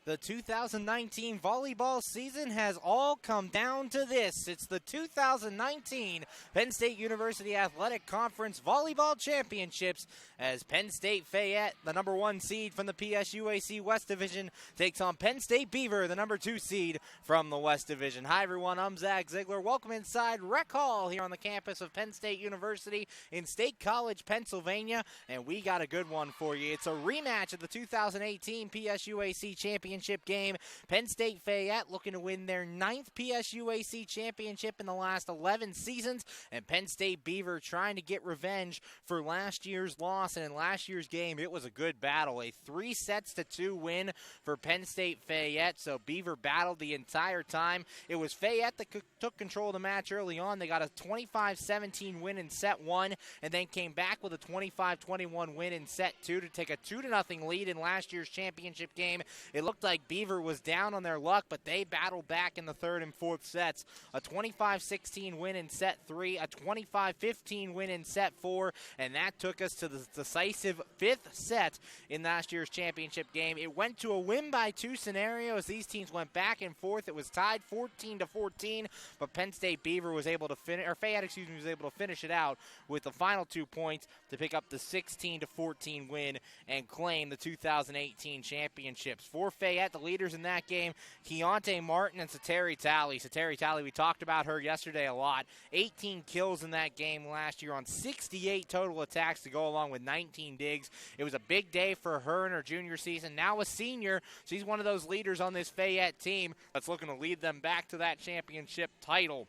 The 2019 volleyball season has all come down to this. It's the 2019 Penn State University Athletic Conference Volleyball Championships as Penn State Fayette, the number 1 seed from the PSUAC West Division, takes on Penn State Beaver, the number 2 seed from the West Division. Hi everyone, I'm Zach Ziegler. Welcome inside Rec Hall here on the campus of Penn State University in State College, Pennsylvania, and we got a good one for you. It's a rematch of the 2018 PSUAC Championship game. Penn State Fayette looking to win their 9th PSUAC championship in the last 11 seasons, and Penn State Beaver trying to get revenge for last year's loss. And in last year's game, it was a good battle, a 3-2 win for Penn State Fayette. So Beaver battled the entire time. It was Fayette that took control of the match early on. They got a 25-17 win in set 1, and then came back with a 25-21 win in set 2 to take a 2-0 lead in last year's championship game. It looked like Beaver was down on their luck, but they battled back in the 3rd and 4th sets. A 25-16 win in set 3, a 25-15 win in set 4, and that took us to the decisive 5th set in last year's championship game. It went to a win by 2 scenario as these teams went back and forth. It was tied 14-14, but Penn State Beaver was able to finish, or Fayette, was able to finish it out with the final 2 points to pick up the 16-14 win and claim the 2018 championships. For Fayette, the leaders in that game, Kyani Martin and Talley. Talley, we talked about her yesterday a lot. 18 kills in that game last year on 68 total attacks to go along with 19 digs. It was a big day for her in her junior season. Now a senior, she's one of those leaders on this Fayette team that's looking to lead them back to that championship title.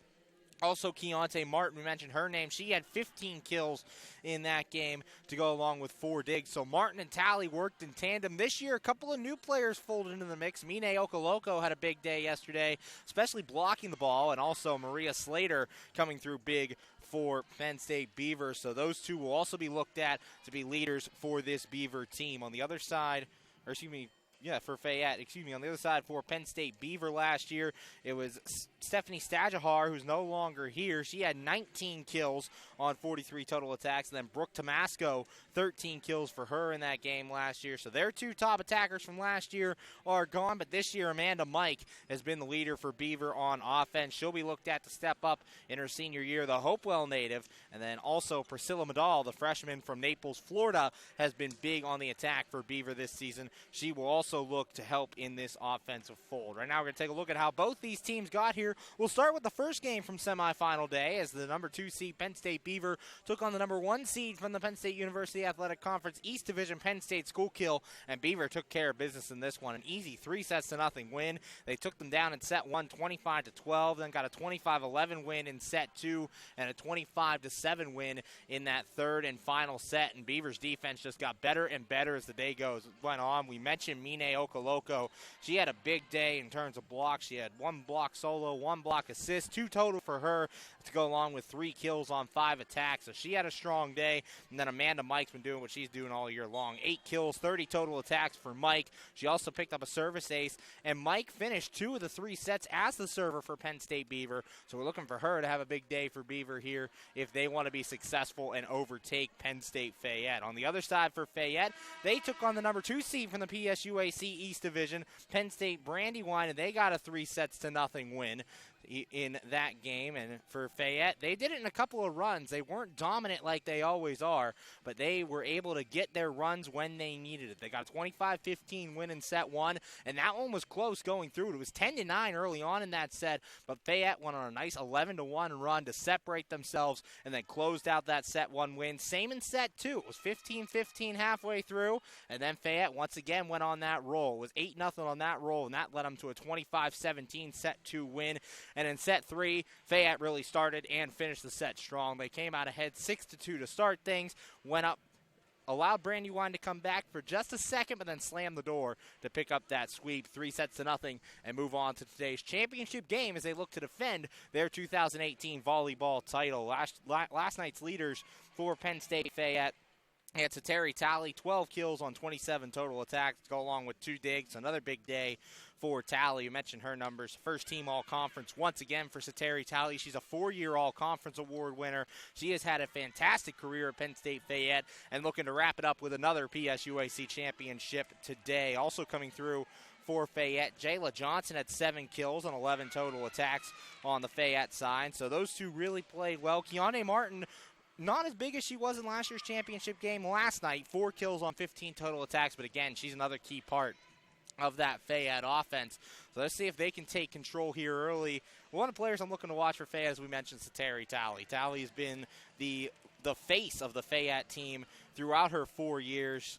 Also, Kyani Martin, we mentioned her name. She had 15 kills in that game to go along with 4 digs. So Martin and Talley worked in tandem. This year, a couple of new players folded into the mix. Mine Okoloko had a big day yesterday, especially blocking the ball, and also Maria Slater coming through big for Penn State Beaver. So those two will also be looked at to be leaders for this Beaver team. On the other side, for Fayette, on the other side for Penn State Beaver last year, it was Stephanie Stajahar, who's no longer here. She had 19 kills on 43 total attacks. And then Brooke Tomasco, 13 kills for her in that game last year. So their 2 top attackers from last year are gone. But this year, Amanda Mike has been the leader for Beaver on offense. She'll be looked at to step up in her senior year. The Hopewell native, and then also Priscilla Medall, the freshman from Naples, Florida, has been big on the attack for Beaver this season. She will also look to help in this offensive fold. Right now, we're going to take a look at how both these teams got here. We'll start with the first game from semifinal day as the number 2 seed Penn State Beaver took on the number 1 seed from the Penn State University Athletic Conference East Division, Penn State Schuylkill, and Beaver took care of business in this one. An easy 3-0 win. They took them down in set 1, 25-12, then got a 25-11 win in set 2, and a 25-7 win in that 3rd and final set. And Beaver's defense just got better and better as the day went on. We mentioned Mine Okoloko. She had a big day in terms of blocks. She had 1 block solo, 1 block assist, 2 total for her to go along with 3 kills on 5 attacks. So she had a strong day. And then Amanda Mike's been doing what she's doing all year long. 8 kills, 30 total attacks for Mike. She also picked up a service ace, and Mike finished 2 of the 3 sets as the server for Penn State Beaver. So we're looking for her to have a big day for Beaver here if they want to be successful and overtake Penn State Fayette. On the other side for Fayette, they took on the number 2 seed from the PSUAC East Division, Penn State Brandywine, and they got a 3-0 win in that game. And for Fayette, they did it in a couple of runs. They weren't dominant like they always are, but they were able to get their runs when they needed it. They got a 25-15 win in set 1, and that one was close going through. It was 10-9 early on in that set, but Fayette went on a nice 11-1 run to separate themselves and then closed out that set 1 win. Same in set 2. It was 15-15 halfway through, and then Fayette once again went on that roll. It was 8-0 on that roll, and that led them to a 25-17 set 2 win. And in set 3, Fayette really started and finished the set strong. They came out ahead 6-2 to start things, went up, allowed Brandywine to come back for just a second, but then slammed the door to pick up that sweep, 3-0, and move on to today's championship game as they look to defend their 2018 volleyball title. Last night's leaders for Penn State Fayette It's a Talley, 12 kills on 27 total attacks to go along with 2 digs. Another big day for Talley. You mentioned her numbers. First team all-conference once again for Talley. She's a 4-year all-conference award winner. She has had a fantastic career at Penn State Fayette and looking to wrap it up with another PSUAC championship today. Also coming through for Fayette. Jayla Johnson had 7 kills on 11 total attacks on the Fayette side. So those two really played well. Kyani Martin, not as big as she was in last year's championship game last night. 4 kills on 15 total attacks. But again, she's another key part of that Fayette offense. So let's see if they can take control here early. One of the players I'm looking to watch for Fayette, as we mentioned, is Talley. Talley has been the face of the Fayette team throughout her 4 years.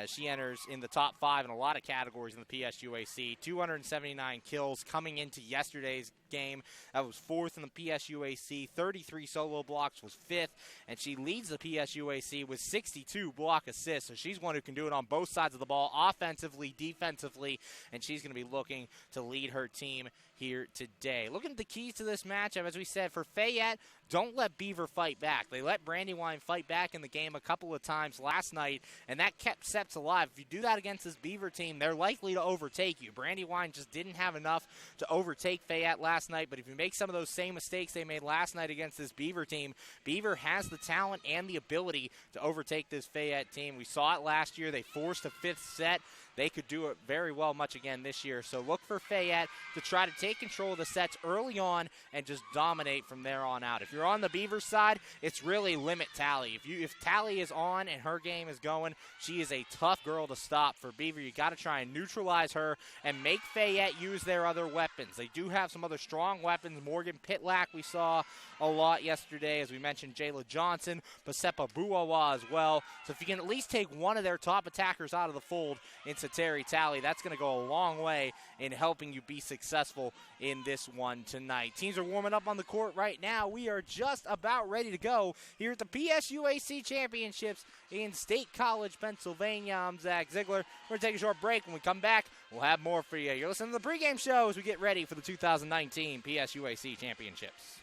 She enters in the top 5 in a lot of categories in the PSUAC. 279 kills coming into yesterday's game. That was 4th in the PSUAC. 33 solo blocks was 5th. And she leads the PSUAC with 62 block assists. So she's one who can do it on both sides of the ball, offensively, defensively. And she's going to be looking to lead her team here today. Looking at the keys to this matchup, as we said, for Fayette, don't let Beaver fight back. They let Brandywine fight back in the game a couple of times last night, and that kept Seps alive. If you do that against this Beaver team, they're likely to overtake you. Brandywine just didn't have enough to overtake Fayette last night, but if you make some of those same mistakes they made last night against this Beaver team, Beaver has the talent and the ability to overtake this Fayette team. We saw it last year. They forced a 5th set. They could do it very well much again this year. So look for Fayette to try to take control of the sets early on and just dominate from there on out. If you're on the Beaver side, it's really limit Talley. If Talley is on and her game is going, she is a tough girl to stop. For Beaver, you got to try and neutralize her and make Fayette use their other weapons. They do have some other strong weapons. Morgan Pitlack we saw a lot yesterday. As we mentioned, Jayla Johnson, Pasepa Buawa as well. So if you can at least take one of their top attackers out of the fold into Talley, that's going to go a long way in helping you be successful in this one tonight. Teams are warming up on the court right now. We are just about ready to go here at the PSUAC Championships in State College, Pennsylvania. I'm Zach Ziegler. We're going to take a short break. When we come back, we'll have more for you. You're listening to the pregame show as we get ready for the 2019 PSUAC Championships.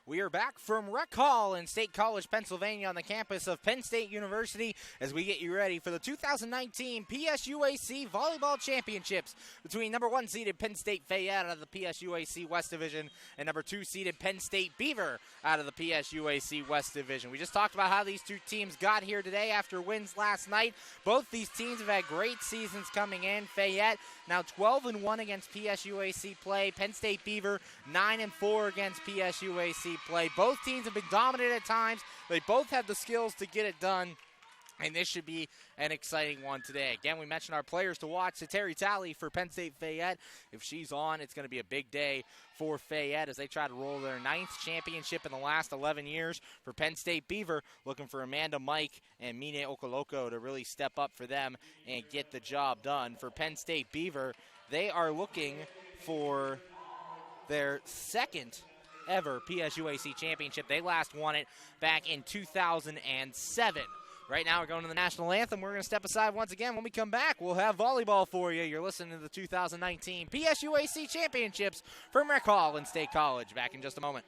We are back from Rec Hall in State College, Pennsylvania on the campus of Penn State University as we get you ready for the 2019 PSUAC Volleyball Championships between number 1 seeded Penn State Fayette out of the PSUAC West Division and number 2 seeded Penn State Beaver out of the PSUAC West Division. We just talked about how these two teams got here today after wins last night. Both these teams have had great seasons coming in. Fayette now 12-1 against PSUAC play. Penn State Beaver 9-4 against PSUAC play. Both teams have been dominant at times. They both have the skills to get it done. And this should be an exciting one today. Again, we mentioned our players to watch. Talley for Penn State Fayette. If she's on, it's going to be a big day for Fayette as they try to roll their 9th championship in the last 11 years. For Penn State Beaver, looking for Amanda Mike and Mine Okoloko to really step up for them and get the job done. For Penn State Beaver, they are looking for their 2nd ever PSUAC championship. They last won it back in 2007. Right now we're going to the National Anthem. We're going to step aside once again. When we come back, we'll have volleyball for you. You're listening to the 2019 PSUAC Championships from Rec Hall in State College. Back in just a moment.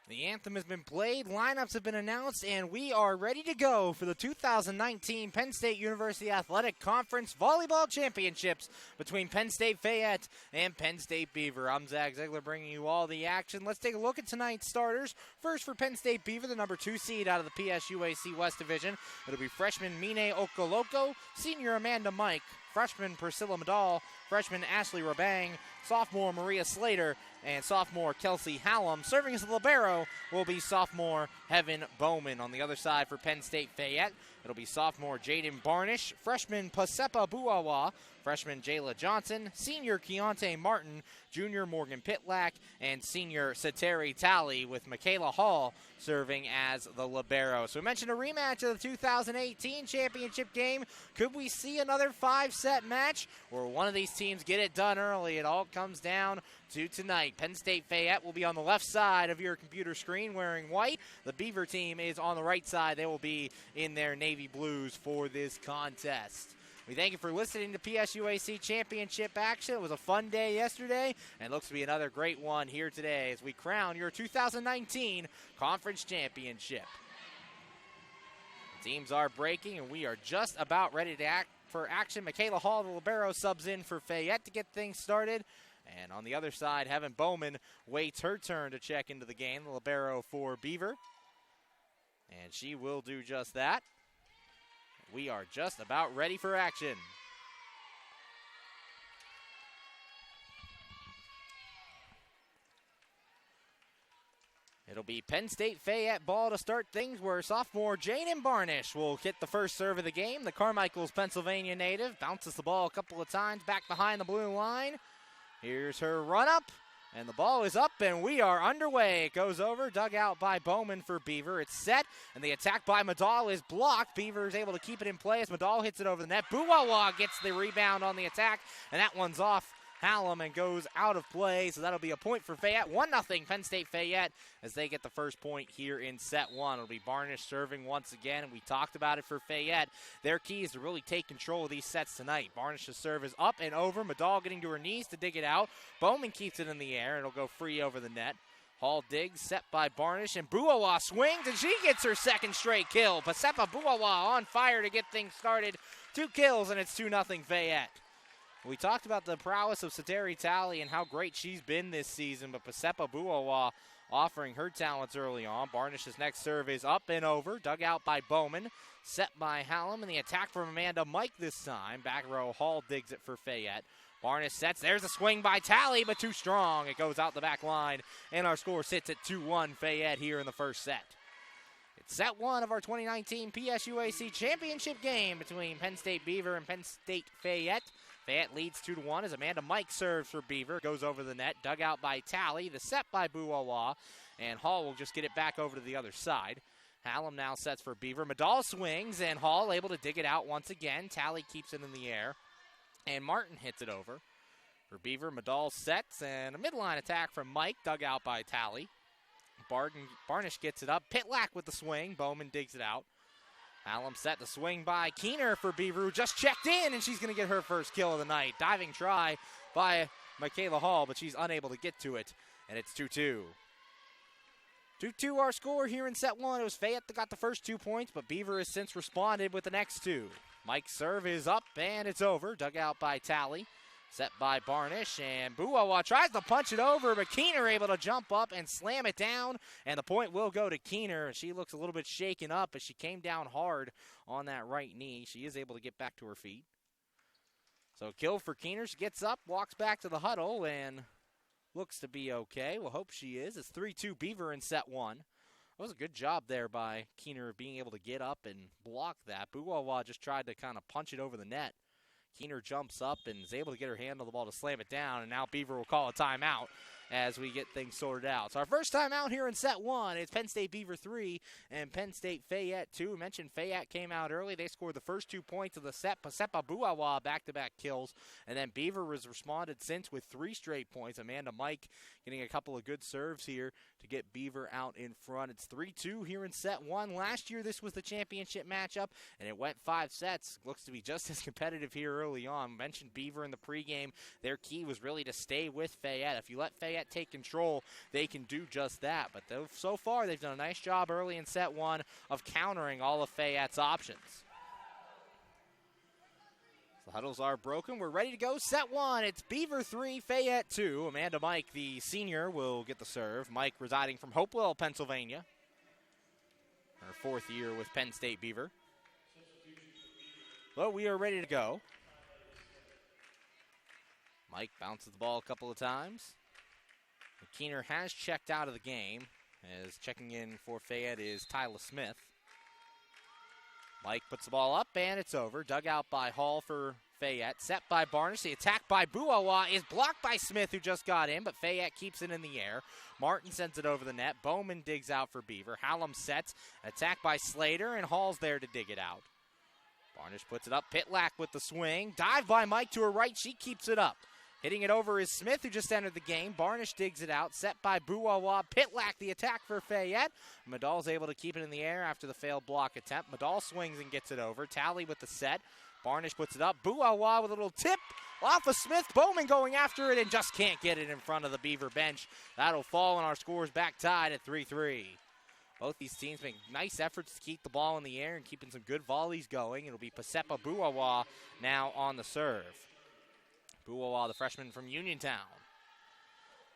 The anthem has been played, lineups have been announced, and we are ready to go for the 2019 Penn State University Athletic Conference Volleyball Championships between Penn State Fayette and Penn State Beaver. I'm Zach Ziegler bringing you all the action. Let's take a look at tonight's starters. First for Penn State Beaver, the number 2 seed out of the PSUAC West Division. It'll be freshman Mine Okoloko, senior Amanda Mike, freshman Priscilla Medall, freshman Ashley Rabang, sophomore Maria Slater, and sophomore Kelsey Hallam. Serving as the libero will be sophomore Heaven Bowman. On the other side for Penn State Fayette, it'll be sophomore Jaden Barnish, freshman Pasepa Buawa, freshman Jayla Johnson, senior Kyani Martin, junior Morgan Pitlack, and senior Sateri Talley, with Michaela Hall serving as the libero. So we mentioned a rematch of the 2018 championship game. Could we see another 5-set match, or one of these teams get it done early? It all comes down to tonight. Penn State Fayette will be on the left side of your computer screen wearing white. The Beaver team is on the right side. They will be in their navy blues for this contest. We thank you for listening to PSUAC Championship action. It was a fun day yesterday, and looks to be another great one here today as we crown your 2019 Conference Championship. Teams are breaking, and we are just about ready to act for action. Michaela Hall, the libero, subs in for Fayette to get things started. And on the other side, Heaven Bowman waits her turn to check into the game, the libero for Beaver. And she will do just that. We are just about ready for action. It'll be Penn State Fayette ball to start things, where sophomore Jaden Barnish will hit the first serve of the game. The Carmichael's Pennsylvania native bounces the ball a couple of times back behind the blue line. Here's her run-up, and the ball is up, and we are underway. It goes over, dug out by Bowman for Beaver. It's set, and the attack by Medall is blocked. Beaver is able to keep it in play as Medall hits it over the net. Buawa gets the rebound on the attack, and that one's off Hallam and goes out of play, so that'll be a point for Fayette. 1-0 Penn State Fayette as they get the first point here in set one. It'll be Barnish serving once again, and we talked about it for Fayette. Their key is to really take control of these sets tonight. Barnish's serve is up and over. Medall getting to her knees to dig it out. Bowman keeps it in the air, and it'll go free over the net. Hall digs, set by Barnish, and Buawa swings, and she gets her second straight kill. Pasepa Buawa on fire to get things started. 2 kills, and it's 2-0 Fayette. We talked about the prowess of Sateri Talley and how great she's been this season, but Pasepa Buawa offering her talents early on. Barnish's next serve is up and over, dug out by Bowman, set by Hallam, and the attack from Amanda Mike this time. Back row, Hall digs it for Fayette. Barnish sets, there's a swing by Talley, but too strong. It goes out the back line, and our score sits at 2-1 Fayette here in the first set. It's set one of our 2019 PSUAC Championship game between Penn State Beaver and Penn State Fayette. Fayette leads 2-1 as Amanda Mike serves for Beaver. Goes over the net, dug out by Talley. The set by Buawa, and Hall will just get it back over to the other side. Hallam now sets for Beaver. Medall swings, and Hall able to dig it out once again. Talley keeps it in the air, and Martin hits it over. For Beaver, Medall sets, and a midline attack from Mike, dug out by Talley. Barnish gets it up. Pitlack with the swing. Bowman digs it out. Hallam set the swing by Keener for Beaver, who just checked in, and she's going to get her first kill of the night. Diving try by Michaela Hall, but she's unable to get to it, and it's 2-2. 2-2 our score here in set one. It was Fayette that got the first 2 points, but Beaver has since responded with the next 2. Mike's serve is up, and it's over. Dug out by Talley. Set by Barnish, and Buawa tries to punch it over, but Keener able to jump up and slam it down, and the point will go to Keener. She looks a little bit shaken up as she came down hard on that right knee. She is able to get back to her feet. So kill for Keener. She gets up, walks back to the huddle, and looks to be okay. We'll hope she is. It's 3-2 Beaver in set one. That was a good job there by Keener being able to get up and block that. Buawa just tried to kind of punch it over the net. Keener jumps up and is able to get her hand on the ball to slam it down, and now Beaver will call a timeout as we get things sorted out. So our first time out here in set one is Penn State Beaver 3 and Penn State Fayette 2. We mentioned Fayette came out early. They scored the first 2 points of the set. Pasepa Buawa back-to-back kills. And then Beaver has responded since with 3 straight points. Amanda Mike getting a couple of good serves here to get Beaver out in front. It's 3-2 here in set one. Last year this was the championship matchup, and it went 5 sets. Looks to be just as competitive here early on. Mentioned Beaver in the pregame. Their key was really to stay with Fayette. If you let Fayette Fayette take control, they can do just that. But so far, they've done a nice job early in set one of countering all of Fayette's options. The huddles are broken. We're ready to go. Set one. It's Beaver 3, Fayette 2. Amanda Mike, the senior, will get the serve. Mike residing from Hopewell, Pennsylvania. Her fourth year with Penn State Beaver. Well, we are ready to go. Mike bounces the ball a couple of times. Keener has checked out of the game, as checking in for Fayette is Tyler Smith. Mike puts the ball up, and it's over. Dug out by Hall for Fayette. Set by Barnish. The attack by Buawa is blocked by Smith, who just got in, but Fayette keeps it in the air. Martin sends it over the net. Bowman digs out for Beaver. Hallam sets. Attack by Slater, and Hall's there to dig it out. Barnish puts it up. Pitlack with the swing. Dive by Mike to her right. She keeps it up. Hitting it over is Smith, who just entered the game. Barnish digs it out. Set by Buawa. Pitlack, the attack for Fayette. Madal's able to keep it in the air after the failed block attempt. Madal swings and gets it over. Talley with the set. Barnish puts it up. Buawa with a little tip off of Smith. Bowman going after it and just can't get it in front of the Beaver bench. That'll fall, and our score's back tied at 3-3. Both these teams make nice efforts to keep the ball in the air and keeping some good volleys going. It'll be Pasepa Buawa now on the serve. Buawa, the freshman from Uniontown.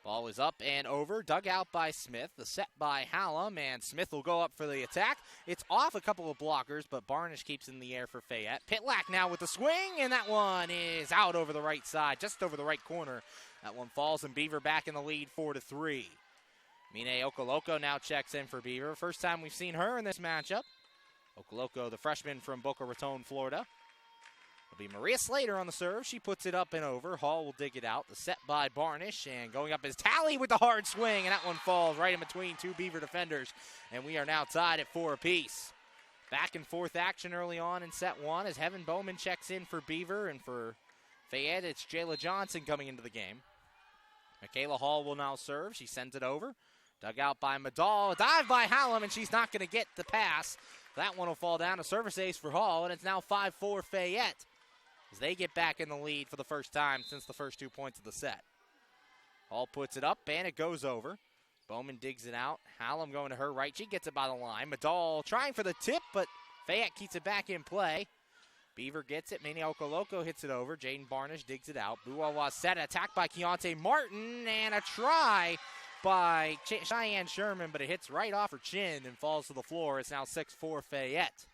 Ball is up and over, dug out by Smith. The set by Hallam, and Smith will go up for the attack. It's off a couple of blockers, but Barnish keeps it in the air for Fayette. Pitlack now with the swing, and that one is out over the right side, just over the right corner. That one falls, and Beaver back in the lead 4-3. Mine Okoloko now checks in for Beaver. First time we've seen her in this matchup. Okoloko, the freshman from Boca Raton, Florida. It'll be Maria Slater on the serve. She puts it up and over. Hall will dig it out. The set by Barnish, and going up is Talley with the hard swing, and that one falls right in between two Beaver defenders, and we are now tied at 4 apiece. Back and forth action early on in set one as Heaven Bowman checks in for Beaver, and for Fayette, it's Jayla Johnson coming into the game. Michaela Hall will now serve. She sends it over. Dug out by Madal. Dive by Hallam, and she's not going to get the pass. That one will fall down. A service ace for Hall, and it's now 5-4 Fayette as they get back in the lead for the first time since the first 2 points of the set. Hall puts it up, and it goes over. Bowman digs it out. Hallam going to her right. She gets it by the line. Madal trying for the tip, but Fayette keeps it back in play. Beaver gets it. Mini Okoloko hits it over. Jaden Barnish digs it out. Buawa set. Attacked by Kyani Martin, and a try by Cheyenne Sherman, but it hits right off her chin and falls to the floor. It's now 6-4 Fayette.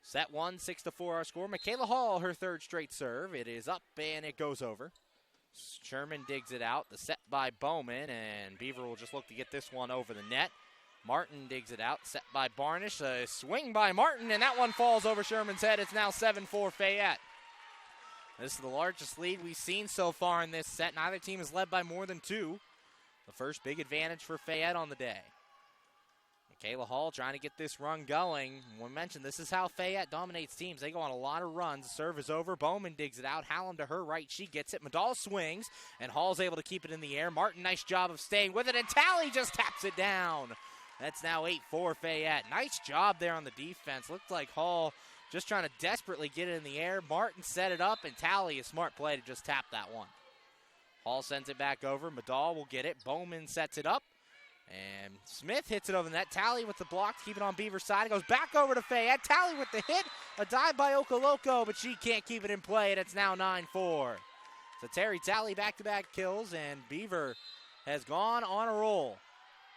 Set one, 6-4 our score. Michaela Hall, her third straight serve. It is up, and it goes over. Sherman digs it out. The set by Bowman, and Beaver will just look to get this one over the net. Martin digs it out. Set by Barnish. A swing by Martin, and that one falls over Sherman's head. It's now 7-4 Fayette. This is the largest lead we've seen so far in this set. Neither team is led by more than 2. The first big advantage for Fayette on the day. Michaela Hall trying to get this run going. We mentioned this is how Fayette dominates teams. They go on a lot of runs. The serve is over. Bowman digs it out. Hallam to her right. She gets it. Madal swings, and Hall's able to keep it in the air. Martin, nice job of staying with it, and Talley just taps it down. That's now 8-4 Fayette. Nice job there on the defense. Looked like Hall just trying to desperately get it in the air. Martin set it up, and Talley, a smart play to just tap that one. Hall sends it back over. Madal will get it. Bowman sets it up. And Smith hits it over the net. Talley with the block to keep it on Beaver's side. It goes back over to Fayette. Talley with the hit. A dive by Okoloko, but she can't keep it in play, and it's now 9-4. So Terry Talley back-to-back kills, and Beaver has gone on a roll.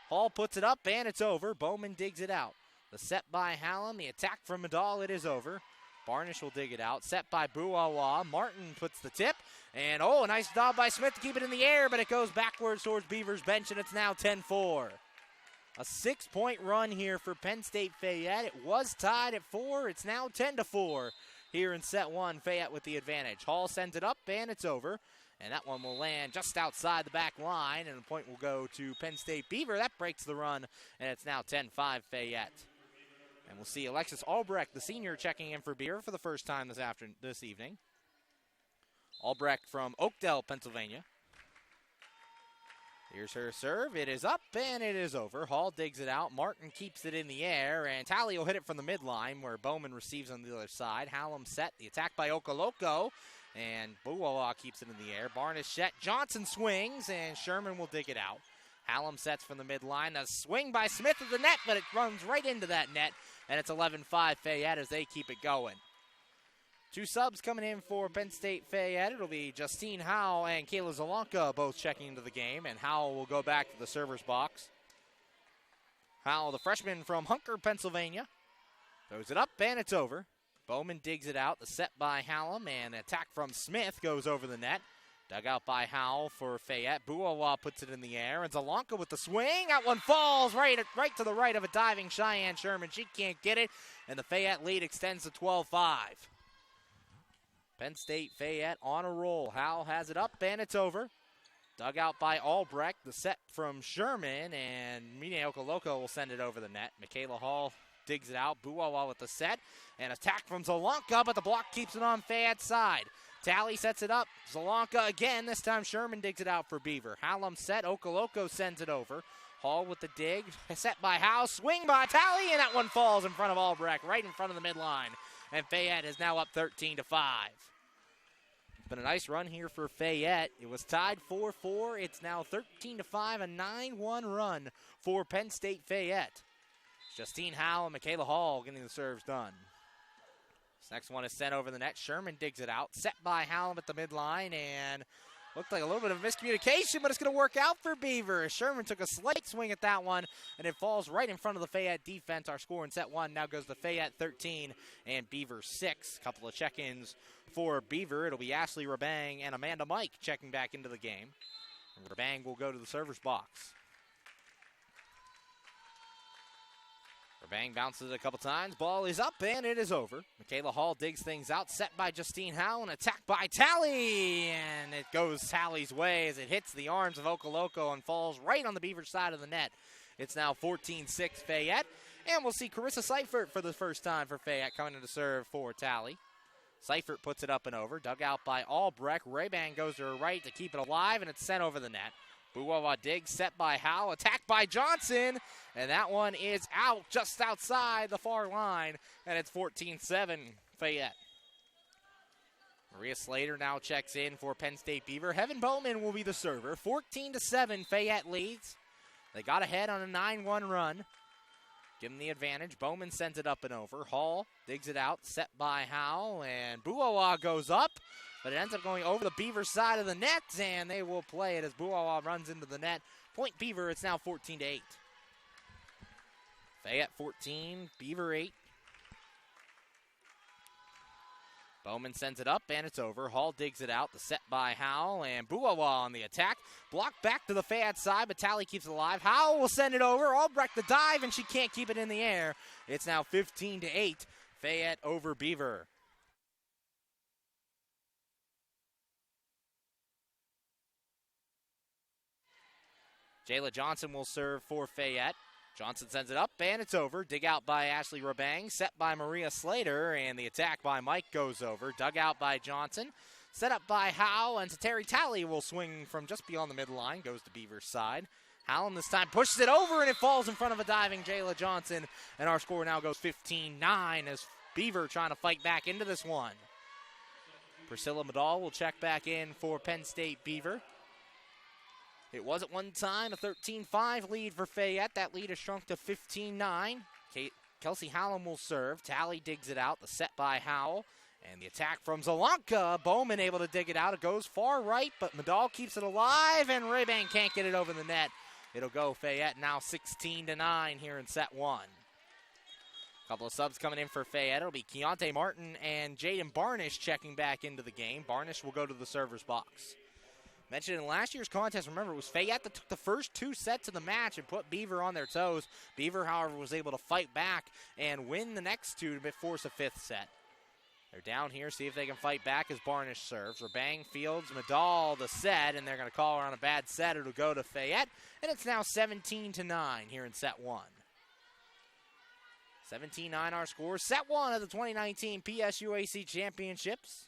Hall puts it up, and it's over. Bowman digs it out. The set by Hallam. The attack from Madal. It is over. Barnish will dig it out. Set by Buawa. Martin puts the tip. And, a nice job by Smith to keep it in the air, but it goes backwards towards Beaver's bench, and it's now 10-4. A 6-point run here for Penn State Fayette. It was tied at 4. It's now 10-4 here in set one. Fayette with the advantage. Hall sends it up, and it's over. And that one will land just outside the back line, and the point will go to Penn State Beaver. That breaks the run, and it's now 10-5 Fayette. And we'll see Alexis Albrecht, the senior, checking in for Beaver for the first time this evening. Albrecht from Oakdale, Pennsylvania. Here's her serve. It is up, and it is over. Hall digs it out. Martin keeps it in the air, and Talley will hit it from the midline where Bowman receives on the other side. Hallam set. The attack by Okoloko, and Buawa keeps it in the air. Barnish set, Johnson swings, and Sherman will dig it out. Hallam sets from the midline. A swing by Smith at the net, but it runs right into that net, and it's 11-5 Fayette as they keep it going. 2 subs coming in for Penn State Fayette. It'll be Justine Howe and Kayla Zalanka both checking into the game, and Howe will go back to the server's box. Howe, the freshman from Hunker, Pennsylvania, throws it up, and it's over. Bowman digs it out. The set by Hallam, and the attack from Smith goes over the net. Dug out by Howell for Fayette. Buawa puts it in the air, and Zalanka with the swing. That one falls right to the right of a diving Cheyenne Sherman. She can't get it, and the Fayette lead extends to 12-5. Penn State Fayette on a roll. Howell has it up, and it's over. Dug out by Albrecht. The set from Sherman, and Mine Okoloko will send it over the net. Michaela Hall digs it out. Buawa with the set. An attack from Zalanka, but the block keeps it on Fayette's side. Talley sets it up. Zalanka again. This time Sherman digs it out for Beaver. Hallam set. Okoloko sends it over. Hall with the dig. Set by Howe. Swing by Talley, and that one falls in front of Albrecht, right in front of the midline. And Fayette is now up 13-5. It's been a nice run here for Fayette. It was tied 4-4. It's now 13-5, a 9-1 run for Penn State Fayette. Justine Howe and Michaela Hall getting the serves done. This next one is sent over the net. Sherman digs it out. Set by Hallam at the midline, and looked like a little bit of miscommunication, but it's going to work out for Beaver. Sherman took a slight swing at that one, and it falls right in front of the Fayette defense. Our score in set 1 now goes to Fayette 13 and Beaver 6. A couple of check-ins for Beaver. It'll be Ashley Rabang and Amanda Mike checking back into the game. And Rabang will go to the server's box. Rabang bounces it a couple times. Ball is up, and it is over. Michaela Hall digs things out. Set by Justine Howe, and attack by Talley. And it goes Talley's way as it hits the arms of Okoloko and falls right on the Beaver side of the net. It's now 14-6 Fayette. And we'll see Carissa Seifert for the first time for Fayette coming in to serve for Talley. Seifert puts it up and over. Dug out by Albrecht. Raybang goes to her right to keep it alive, and it's sent over the net. Buawa dig, set by Howe, attacked by Johnson, and that one is out just outside the far line, and it's 14-7 Fayette. Maria Slater now checks in for Penn State Beaver. Heaven Bowman will be the server. 14-7 Fayette leads. They got ahead on a 9-1 run. Give them the advantage. Bowman sends it up and over. Hall digs it out, set by Howe, and Buawa goes up. But it ends up going over the Beaver side of the net, and they will play it as Buawa runs into the net. Point Beaver, it's now 14-8. Fayette 14, Beaver 8. Bowman sends it up, and it's over. Hall digs it out. The set by Howell, and Buawa on the attack. Blocked back to the Fayette side, but Talley keeps it alive. Howell will send it over. Albrecht the dive, and she can't keep it in the air. It's now 15-8. Fayette over Beaver. Jayla Johnson will serve for Fayette. Johnson sends it up, and it's over. Dig out by Ashley Rabang, set by Maria Slater, and the attack by Mike goes over. Dug out by Johnson, set up by Howe, and Terry Talley will swing from just beyond the midline, goes to Beaver's side. Howland this time pushes it over, and it falls in front of a diving Jayla Johnson, and our score now goes 15-9 as Beaver trying to fight back into this one. Priscilla Medall will check back in for Penn State Beaver. It was at one time a 13-5 lead for Fayette. That lead has shrunk to 15-9. Kelsey Hallam will serve. Talley digs it out. The set by Howell. And the attack from Zalanka. Bowman able to dig it out. It goes far right, but Medall keeps it alive, and Rayban can't get it over the net. It'll go Fayette now 16-9 here in set 1. A couple of subs coming in for Fayette. It'll be Keontae Martin and Jaden Barnish checking back into the game. Barnish will go to the server's box. Mentioned in last year's contest, remember, it was Fayette that took the first 2 sets of the match and put Beaver on their toes. Beaver, however, was able to fight back and win the next 2 to force a 5th set. They're down here, see if they can fight back as Barnish serves. Rabang fields Medall the set, and they're going to call her on a bad set. It'll go to Fayette, and it's now 17-9 here in set 1. 17-9 our score. Set 1 of the 2019 PSUAC Championships.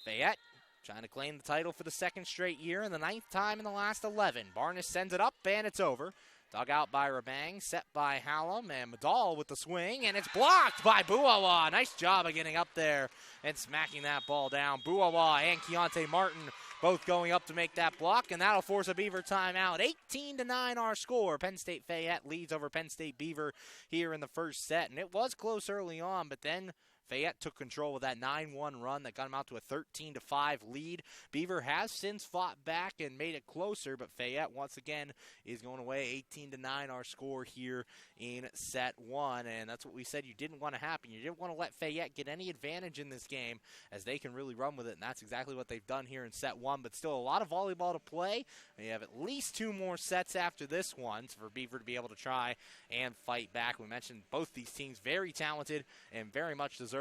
Fayette trying to claim the title for the 2nd straight year and the 9th time in the last 11. Barnish sends it up, and it's over. Dug out by Rabang, set by Hallam, and Madal with the swing, and it's blocked by Buawa. Nice job of getting up there and smacking that ball down. Buawa and Kyani Martin both going up to make that block, and that'll force a Beaver timeout. 18-9 our score. Penn State Fayette leads over Penn State Beaver here in the first set, and it was close early on, but then Fayette took control with that 9-1 run that got them out to a 13-5 lead. Beaver has since fought back and made it closer, but Fayette once again is going away. 18-9 our score here in set one, and that's what we said you didn't want to happen. You didn't want to let Fayette get any advantage in this game as they can really run with it, and that's exactly what they've done here in set one, but still a lot of volleyball to play. You have at least 2 more sets after this one for Beaver to be able to try and fight back. We mentioned both these teams very talented and very much deserving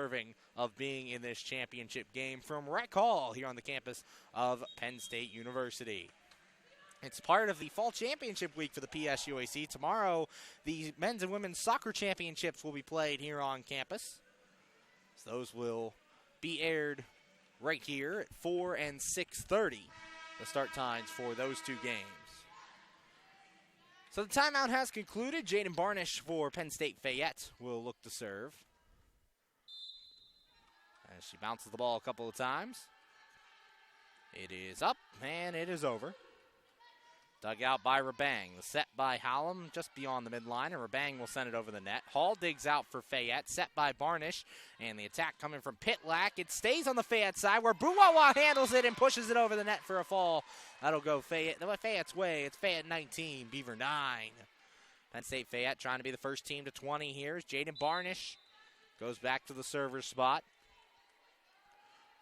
of being in this championship game from Rec Hall here on the campus of Penn State University. It's part of the fall championship week for the PSUAC. Tomorrow, the men's and women's soccer championships will be played here on campus. So those will be aired right here at 4 and 6:30, the start times for those 2 games. So the timeout has concluded. Jaden Barnish for Penn State Fayette will look to serve, as she bounces the ball a couple of times. It is up, and it is over. Dug out by Rabang. The set by Hallam just beyond the midline, and Rabang will send it over the net. Hall digs out for Fayette, set by Barnish, and the attack coming from Pitlack. It stays on the Fayette side where Buawa handles it and pushes it over the net for a fall. That'll go Fayette's way. It's Fayette 19, Beaver 9. Penn State Fayette trying to be the first team to 20 here. Jaden Barnish goes back to the server's spot.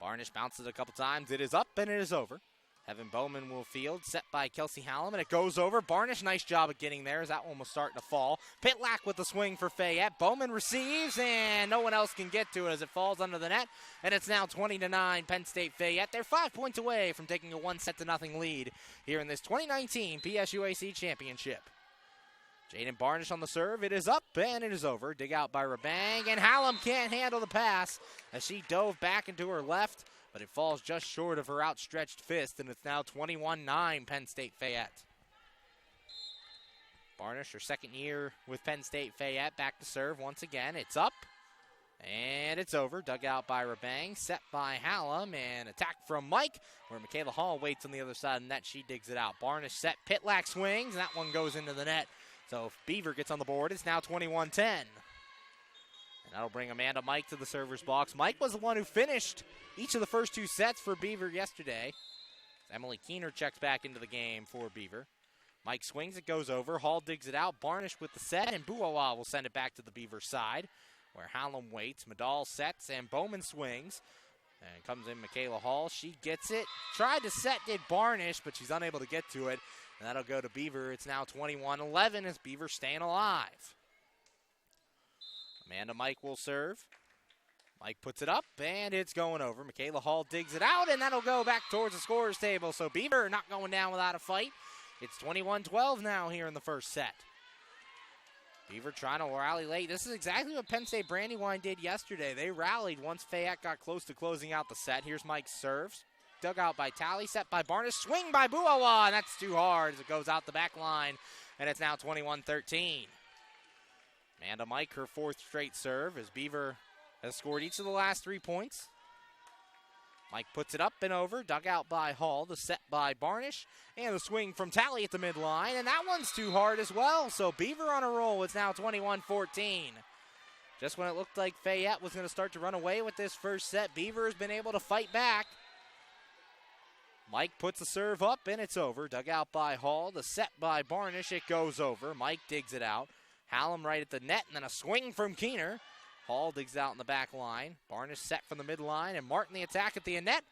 Barnish bounces a couple times. It is up, and it is over. Evan Bowman will field, set by Kelsey Hallam, and it goes over. Barnish, nice job of getting there as that one was starting to fall. Pitlack with the swing for Fayette. Bowman receives, and no one else can get to it as it falls under the net. And it's now 20-9 Penn State Fayette. They're 5 points away from taking a 1-0 lead here in this 2019 PSUAC Championship. Jaden Barnish on the serve. It is up, and it is over. Dig out by Rabang, and Hallam can't handle the pass as she dove back into her left, but it falls just short of her outstretched fist, and it's now 21-9 Penn State Fayette. Barnish, her second year with Penn State Fayette, back to serve once again. It's up, and it's over. Dug out by Rabang, set by Hallam, and attack from Mike, where Michaela Hall waits on the other side of the net. She digs it out. Barnish set, Pitlack swings, and that one goes into the net. So if Beaver gets on the board, it's now 21-10. And that'll bring Amanda Mike to the server's box. Mike was the one who finished each of the first 2 sets for Beaver yesterday. Emily Keener checks back into the game for Beaver. Mike swings, it goes over. Hall digs it out. Barnish with the set, and Buawa will send it back to the Beaver side, where Hallam waits. Madal sets, and Bowman swings. And comes in Michaela Hall. She gets it. Tried to set, did Barnish, but she's unable to get to it. And that'll go to Beaver. It's now 21-11 as Beaver staying alive. Amanda Mike will serve. Mike puts it up, and it's going over. Michaela Hall digs it out, and that'll go back towards the scorer's table. So Beaver not going down without a fight. It's 21-12 now here in the first set. Beaver trying to rally late. This is exactly what Penn State Brandywine did yesterday. They rallied once Fayette got close to closing out the set. Here's Mike's serves. Dug out by Talley, set by Barnish, swing by Buawa, and that's too hard as it goes out the back line, and it's now 21-13. Amanda Mike, her 4th straight serve, as Beaver has scored each of the last 3 points. Mike puts it up and over, dug out by Hall, the set by Barnish, and the swing from Talley at the midline, and that one's too hard as well, so Beaver on a roll. It's now 21-14. Just when it looked like Fayette was going to start to run away with this first set, Beaver has been able to fight back. Mike puts the serve up, and it's over. Dug out by Hall. The set by Barnish. It goes over. Mike digs it out. Hallam right at the net, and then a swing from Keener. Hall digs out in the back line. Barnish set from the midline, and Martin the attack at the net.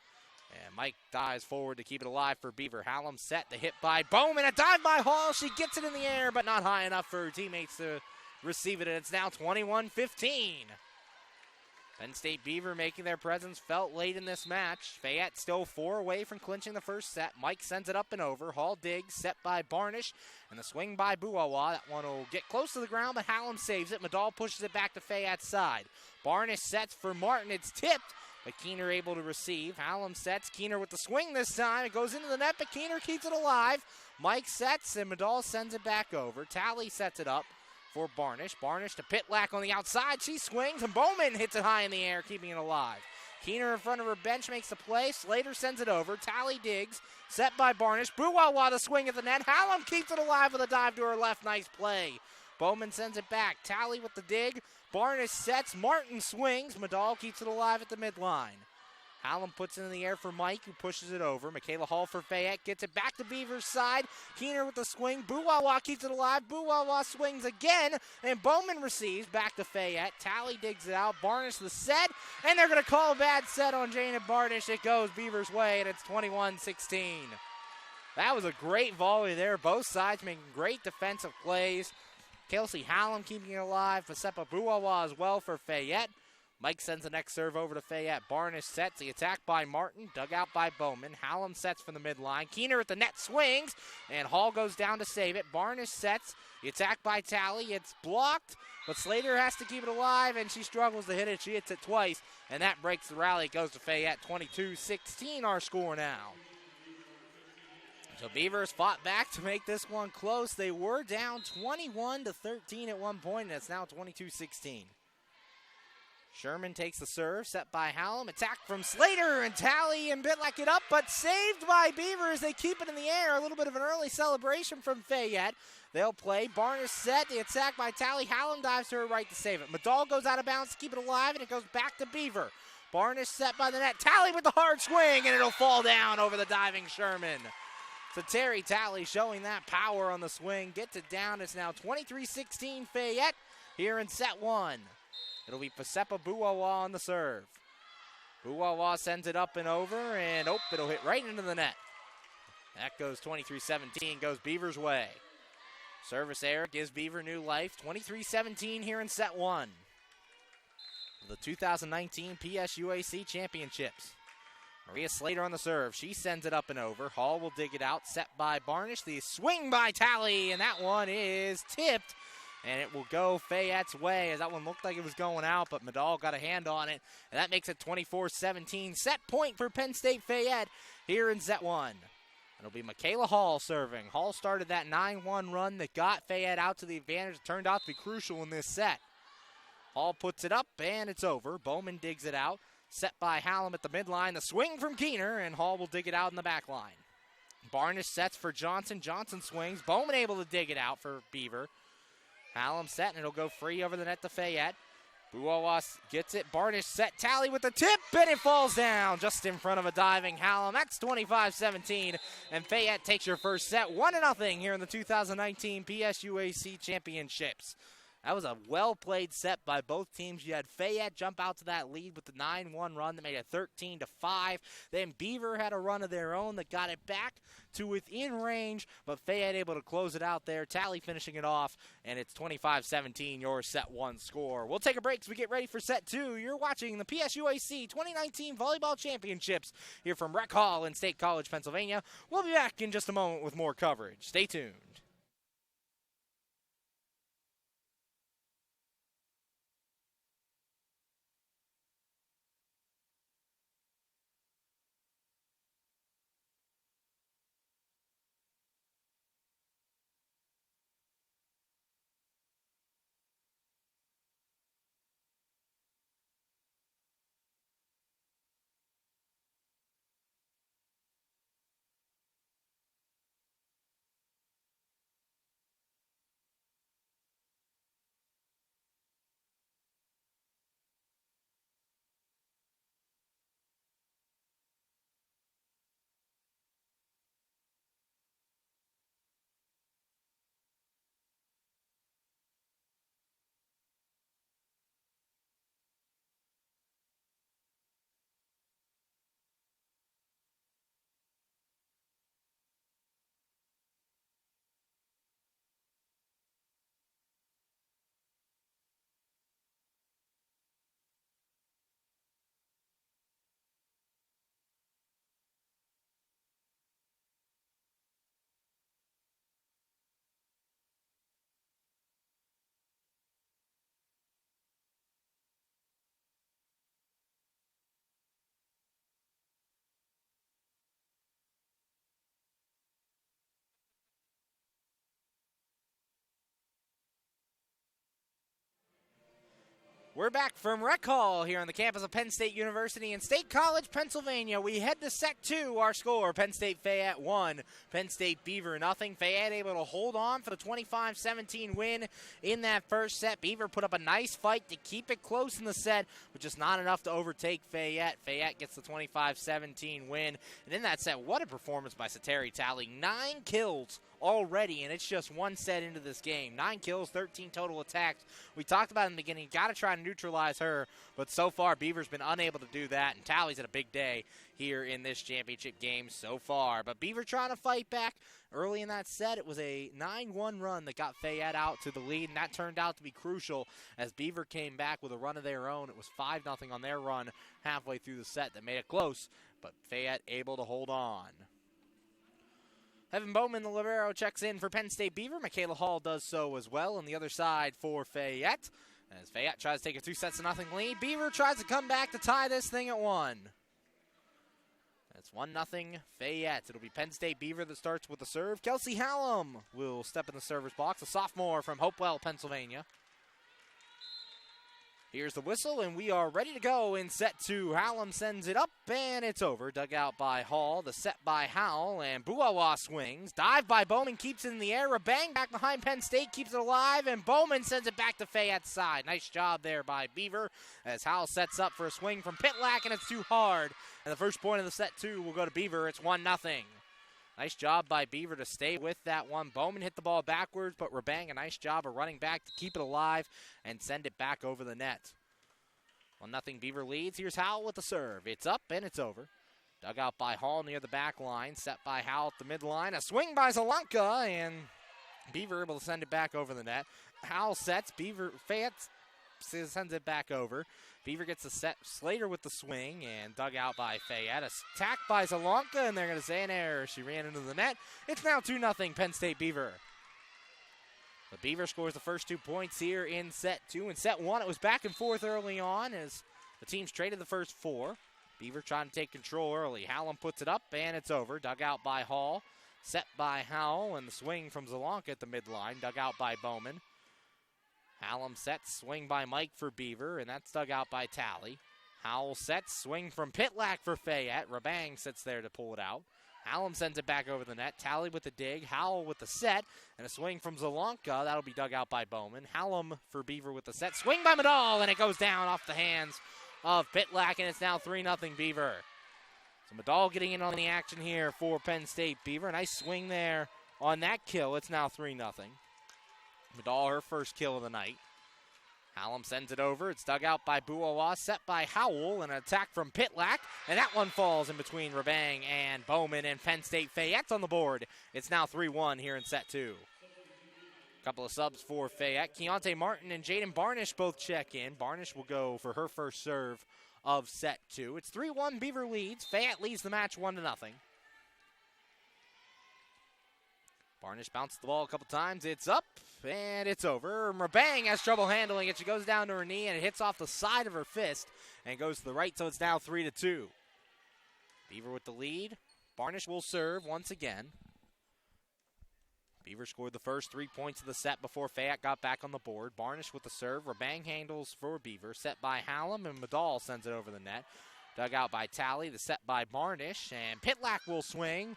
And Mike dives forward to keep it alive for Beaver. Hallam set, the hit by Bowman. A dive by Hall. She gets it in the air, but not high enough for her teammates to receive it, and it's now 21-15. Penn State Beaver making their presence felt late in this match. Fayette still 4 away from clinching the first set. Mike sends it up and over. Hall digs, set by Barnish, and the swing by Buawa. That one will get close to the ground, but Hallam saves it. Madal pushes it back to Fayette's side. Barnish sets for Martin. It's tipped, but Keener able to receive. Hallam sets. Keener with the swing this time. It goes into the net, but Keener keeps it alive. Mike sets, and Medall sends it back over. Talley sets it up for Barnish. Barnish to Pitlack on the outside. She swings, and Bowman hits it high in the air, keeping it alive. Keener in front of her bench makes the play. Slater sends it over. Talley digs. Set by Barnish. Buwawa to swing at the net. Hallam keeps it alive with a dive to her left. Nice play. Bowman sends it back. Talley with the dig. Barnish sets. Martin swings. Medall keeps it alive at the midline. Hallam puts it in the air for Mike, who pushes it over. Michaela Hall for Fayette gets it back to Beaver's side. Keener with the swing. Buwawa keeps it alive. Buwawa swings again, and Bowman receives back to Fayette. Talley digs it out. Barnish the set, and they're going to call a bad set on Jana Barnish. It goes Beaver's way, and it's 21-16. That was a great volley there. Both sides making great defensive plays. Kelsey Hallam keeping it alive. Pasepa Buwawa as well for Fayette. Mike sends the next serve over to Fayette. Barnish sets. The attack by Martin. Dug out by Bowman. Hallam sets from the midline. Keener at the net swings. And Hall goes down to save it. Barnish sets. The attack by Talley. It's blocked. But Slater has to keep it alive. And she struggles to hit it. She hits it twice. And that breaks the rally. It goes to Fayette. 22-16 our score now. So Beavers fought back to make this one close. They were down 21-13 at one point. And it's now 22-16. Sherman takes the serve, set by Hallam. Attack from Slater, and Talley and Bitlack it up, but saved by Beaver as they keep it in the air. A little bit of an early celebration from Fayette. They'll play. Barnish set. The attack by Talley. Hallam dives to her right to save it. Medall goes out of bounds to keep it alive, and it goes back to Beaver. Barnish set by the net. Talley with the hard swing, and it'll fall down over the diving Sherman. So Terry Talley showing that power on the swing. Gets it down. It's now 23-16 Fayette here in set one. It'll be Pasepa Buwawa on the serve. Buwawa sends it up and over, and it'll hit right into the net. That goes 23-17, goes Beaver's way. Service error gives Beaver new life. 23-17 here in set one. The 2019 PSUAC Championships. Maria Slater on the serve. She sends it up and over. Hall will dig it out. Set by Barnish. The swing by Talley, and that one is tipped. And it will go Fayette's way, as that one looked like it was going out, but Medall got a hand on it. And that makes it 24-17. Set point for Penn State Fayette here in set one. It'll be Michaela Hall serving. Hall started that 9-1 run that got Fayette out to the advantage. It turned out to be crucial in this set. Hall puts it up, and it's over. Bowman digs it out. Set by Hallam at the midline. The swing from Keener, and Hall will dig it out in the back line. Barnish sets for Johnson. Johnson swings. Bowman able to dig it out for Beaver. Hallam set, and it'll go free over the net to Fayette. Buwawa gets it. Barnish set. Talley with the tip, and it falls down just in front of a diving Hallam. That's 25-17, and Fayette takes your first set 1-0 here in the 2019 PSUAC Championships. That was a well-played set by both teams. You had Fayette jump out to that lead with the 9-1 run that made it 13-5. Then Beaver had a run of their own that got it back to within range, but Fayette able to close it out there. Talley finishing it off, and it's 25-17, your set one score. We'll take a break as we get ready for set two. You're watching the PSUAC 2019 Volleyball Championships here from Rec Hall in State College, Pennsylvania. We'll be back in just a moment with more coverage. Stay tuned. We're back from Rec Hall here on the campus of Penn State University in State College, Pennsylvania. We head to set 2. Our score, Penn State Fayette 1, Penn State Beaver 0. Fayette able to hold on for the 25-17 win in that first set. Beaver put up a nice fight to keep it close in the set, but just not enough to overtake Fayette. Fayette gets the 25-17 win. And in that set, what a performance by Sateri Talley. 9 kills already, and it's just one set into this game. 9 kills, 13 total attacks. We talked about in the beginning, got to try and neutralize her, but so far Beaver's been unable to do that, and Talley's had a big day here in this championship game so far. But Beaver trying to fight back. Early in that set, it was a 9-1 run that got Fayette out to the lead, and that turned out to be crucial as Beaver came back with a run of their own. It was 5-0 on their run halfway through the set that made it close, but Fayette able to hold on. Evan Bowman, the libero, checks in for Penn State Beaver. Michaela Hall does so as well on the other side for Fayette. As Fayette tries to take a 2-0 lead, Beaver tries to come back to tie this thing at 1. That's 1-0 Fayette. It'll be Penn State Beaver that starts with the serve. Kelsey Hallam will step in the server's box, a sophomore from Hopewell, Pennsylvania. Here's the whistle, and we are ready to go in set 2. Hallam sends it up, and it's over. Dug out by Hall, the set by Howell, and Buawa swings. Dive by Bowman, keeps it in the air. Bang back behind Penn State, keeps it alive, and Bowman sends it back to Fayette's side. Nice job there by Beaver as Howell sets up for a swing from Pitlack, and it's too hard. And the first point of the set 2 will go to Beaver. It's 1-0. Nice job by Beaver to stay with that one. Bowman hit the ball backwards, but Rabang, a nice job of running back to keep it alive and send it back over the net. 1-0 Beaver leads. Here's Howell with the serve. It's up and it's over. Dug out by Hall near the back line. Set by Howell at the midline. A swing by Zalanka, and Beaver able to send it back over the net. Howell sets. Beaver Fayette sends it back over. Beaver gets the set. Slater with the swing, and dug out by Fayette. Attack by Zalanka, and they're going to say an error. She ran into the net. It's now 2-0 Penn State Beaver. The Beaver scores the first 2 points here in set 2. In set 1, it was back and forth early on as the teams traded the first 4. Beaver trying to take control early. Hallam puts it up, and it's over. Dug out by Hall. Set by Howell, and the swing from Zalanka at the midline. Dug out by Bowman. Hallam sets, swing by Mike for Beaver, and that's dug out by Talley. Howell sets, swing from Pitlack for Fayette. Rabang sits there to pull it out. Hallam sends it back over the net. Talley with the dig. Howell with the set. And a swing from Zalanka. That'll be dug out by Bowman. Hallam for Beaver with the set. Swing by Medall, and it goes down off the hands of Pitlack, and it's now 3-0 Beaver. So Medall getting in on the action here for Penn State Beaver. Nice swing there on that kill. It's now 3-0. Medall, her first kill of the night. Hallam sends it over. It's dug out by Buawa, set by Howell, and an attack from Pitlack. And that one falls in between Rabang and Bowman, and Penn State Fayette's on the board. It's now 3-1 here in set 2. Couple of subs for Fayette. Kyani Martin and Jaden Barnish both check in. Barnish will go for her first serve of set 2. It's 3-1 Beaver leads. Fayette leads the match 1-0. Barnish bounced the ball a couple times. It's up, and it's over. Rabang has trouble handling it. She goes down to her knee, and it hits off the side of her fist and goes to the right, so it's now 3-2. Beaver with the lead. Barnish will serve once again. Beaver scored the first 3 points of the set before Fayette got back on the board. Barnish with the serve. Rabang handles for Beaver. Set by Hallam, and Medall sends it over the net. Dug out by Talley. The set by Barnish, and Pitlack will swing.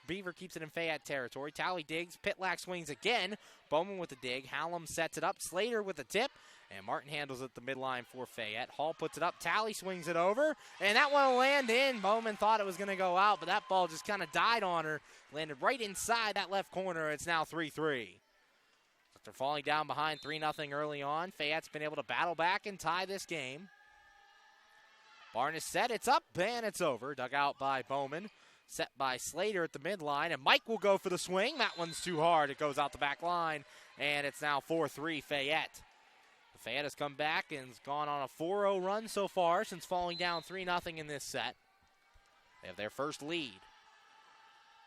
Beaver keeps it in Fayette territory. Talley digs. Pitlack swings again. Bowman with the dig. Hallam sets it up. Slater with the tip. And Martin handles it the midline for Fayette. Hall puts it up. Talley swings it over. And that one will land in. Bowman thought it was going to go out, but that ball just kind of died on her. Landed right inside that left corner. It's now 3-3. After falling down behind 3-0 early on, Fayette's been able to battle back and tie this game. Barnish set. It's up, and it's over. Dug out by Bowman. Set by Slater at the midline, and Mike will go for the swing. That one's too hard. It goes out the back line, and it's now 4-3 Fayette. Fayette has come back and has gone on a 4-0 run so far since falling down 3-0 in this set. They have their first lead.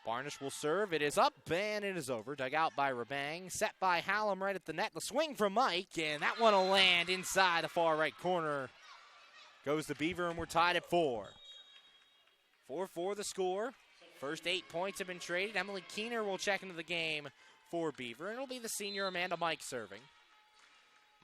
Barnish will serve. It is up, and it is over. Dug out by Rabang. Set by Hallam right at the net. The swing from Mike, and that one will land inside the far right corner. Goes to Beaver, and we're tied at 4. 4-4 the score. First 8 points have been traded. Emily Keener will check into the game for Beaver, and it'll be the senior Amanda Mike serving.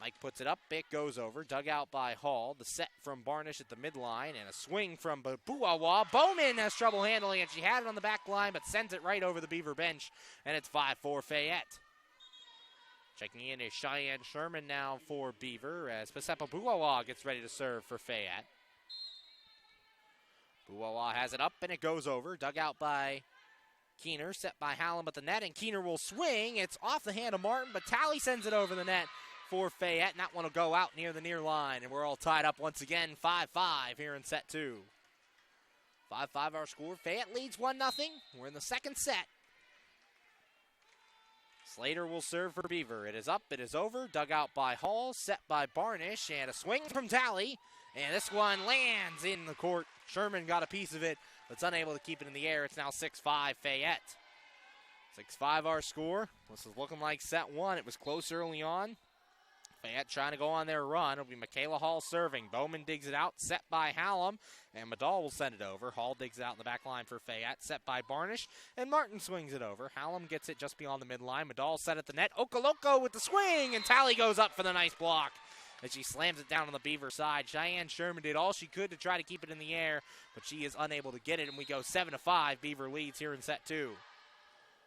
Mike puts it up, it goes over, dug out by Hall. The set from Barnish at the midline, and a swing from Buawa. Bowman has trouble handling it. She had it on the back line, but sends it right over the Beaver bench, and it's 5-4 Fayette. Checking in is Cheyenne Sherman now for Beaver, as Pasepa Buawa gets ready to serve for Fayette. Buawa has it up, and it goes over, dug out by Keener, set by Hallam at the net, and Keener will swing. It's off the hand of Martin, but Talley sends it over the net for Fayette, and that one will go out near the near line, and we're all tied up once again, 5-5 here in set 2. 5-5 our score. Fayette leads 1-0. We're in the second set. Slater will serve for Beaver. It is up, it is over, dug out by Hall, set by Barnish, and a swing from Talley, and this one lands in the court. Sherman got a piece of it, but it's unable to keep it in the air. It's now 6-5 Fayette. 6-5 our score. This is looking like set 1. It was close early on. Fayette trying to go on their run. It'll be Michaela Hall serving. Bowman digs it out, set by Hallam, and Madal will send it over. Hall digs it out in the back line for Fayette, set by Barnish, and Martin swings it over. Hallam gets it just beyond the midline. Madal set at the net. Okoloko with the swing, and Talley goes up for the nice block as she slams it down on the Beaver side. Cheyenne Sherman did all she could to try to keep it in the air, but she is unable to get it, and we go 7-5. Beaver leads here in set 2.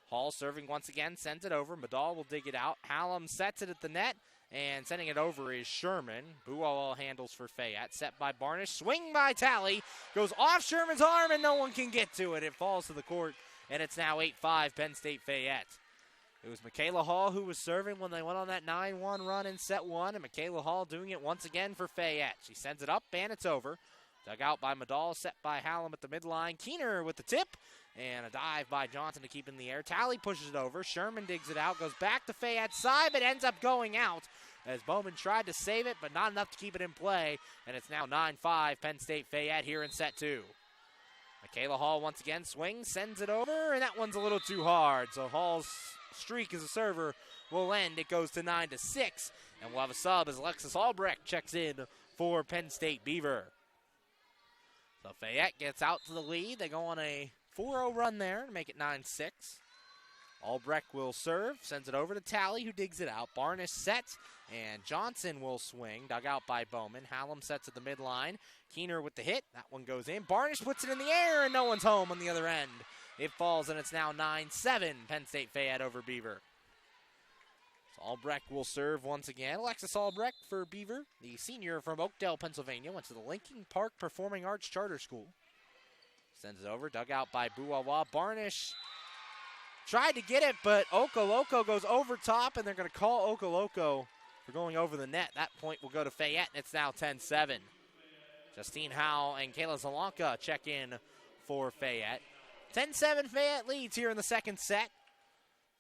Hall serving once again, sends it over. Madal will dig it out. Hallam sets it at the net, and sending it over is Sherman. Buawa handles for Fayette. Set by Barnish. Swing by Talley. Goes off Sherman's arm, and no one can get to it. It falls to the court, and it's now 8-5 Penn State Fayette. It was Michaela Hall who was serving when they went on that 9-1 run in set 1, and Michaela Hall doing it once again for Fayette. She sends it up, and it's over. Dug out by Madal, set by Hallam at the midline. Keener with the tip, and a dive by Johnson to keep it in the air. Talley pushes it over. Sherman digs it out, goes back to Fayette's side, but ends up going out as Bowman tried to save it, but not enough to keep it in play, and it's now 9-5 Penn State Fayette here in set 2. Michaela Hall once again swings, sends it over, and that one's a little too hard, so Hall's streak as a server will end. It goes to 9-6, and we'll have a sub as Alexis Albrecht checks in for Penn State Beaver. So Fayette gets out to the lead. They go on a 4-0 run there to make it 9-6. Albrecht will serve, sends it over to Talley, who digs it out. Barnish sets, and Johnson will swing, dug out by Bowman. Hallam sets at the midline. Keener with the hit. That one goes in. Barnish puts it in the air, and no one's home on the other end. It falls, and it's now 9-7 Penn State Fayette over Beaver. So Albrecht will serve once again. Alexis Albrecht for Beaver, the senior from Oakdale, Pennsylvania, went to the Lincoln Park Performing Arts Charter School. Sends it over, dug out by Buawa. Barnish tried to get it, but Okoloko goes over top, and they're going to call Okoloko for going over the net. That point will go to Fayette, and it's now 10-7. Justine Howe and Kayla Zalanka check in for Fayette. 10-7 Fayette leads here in the second set.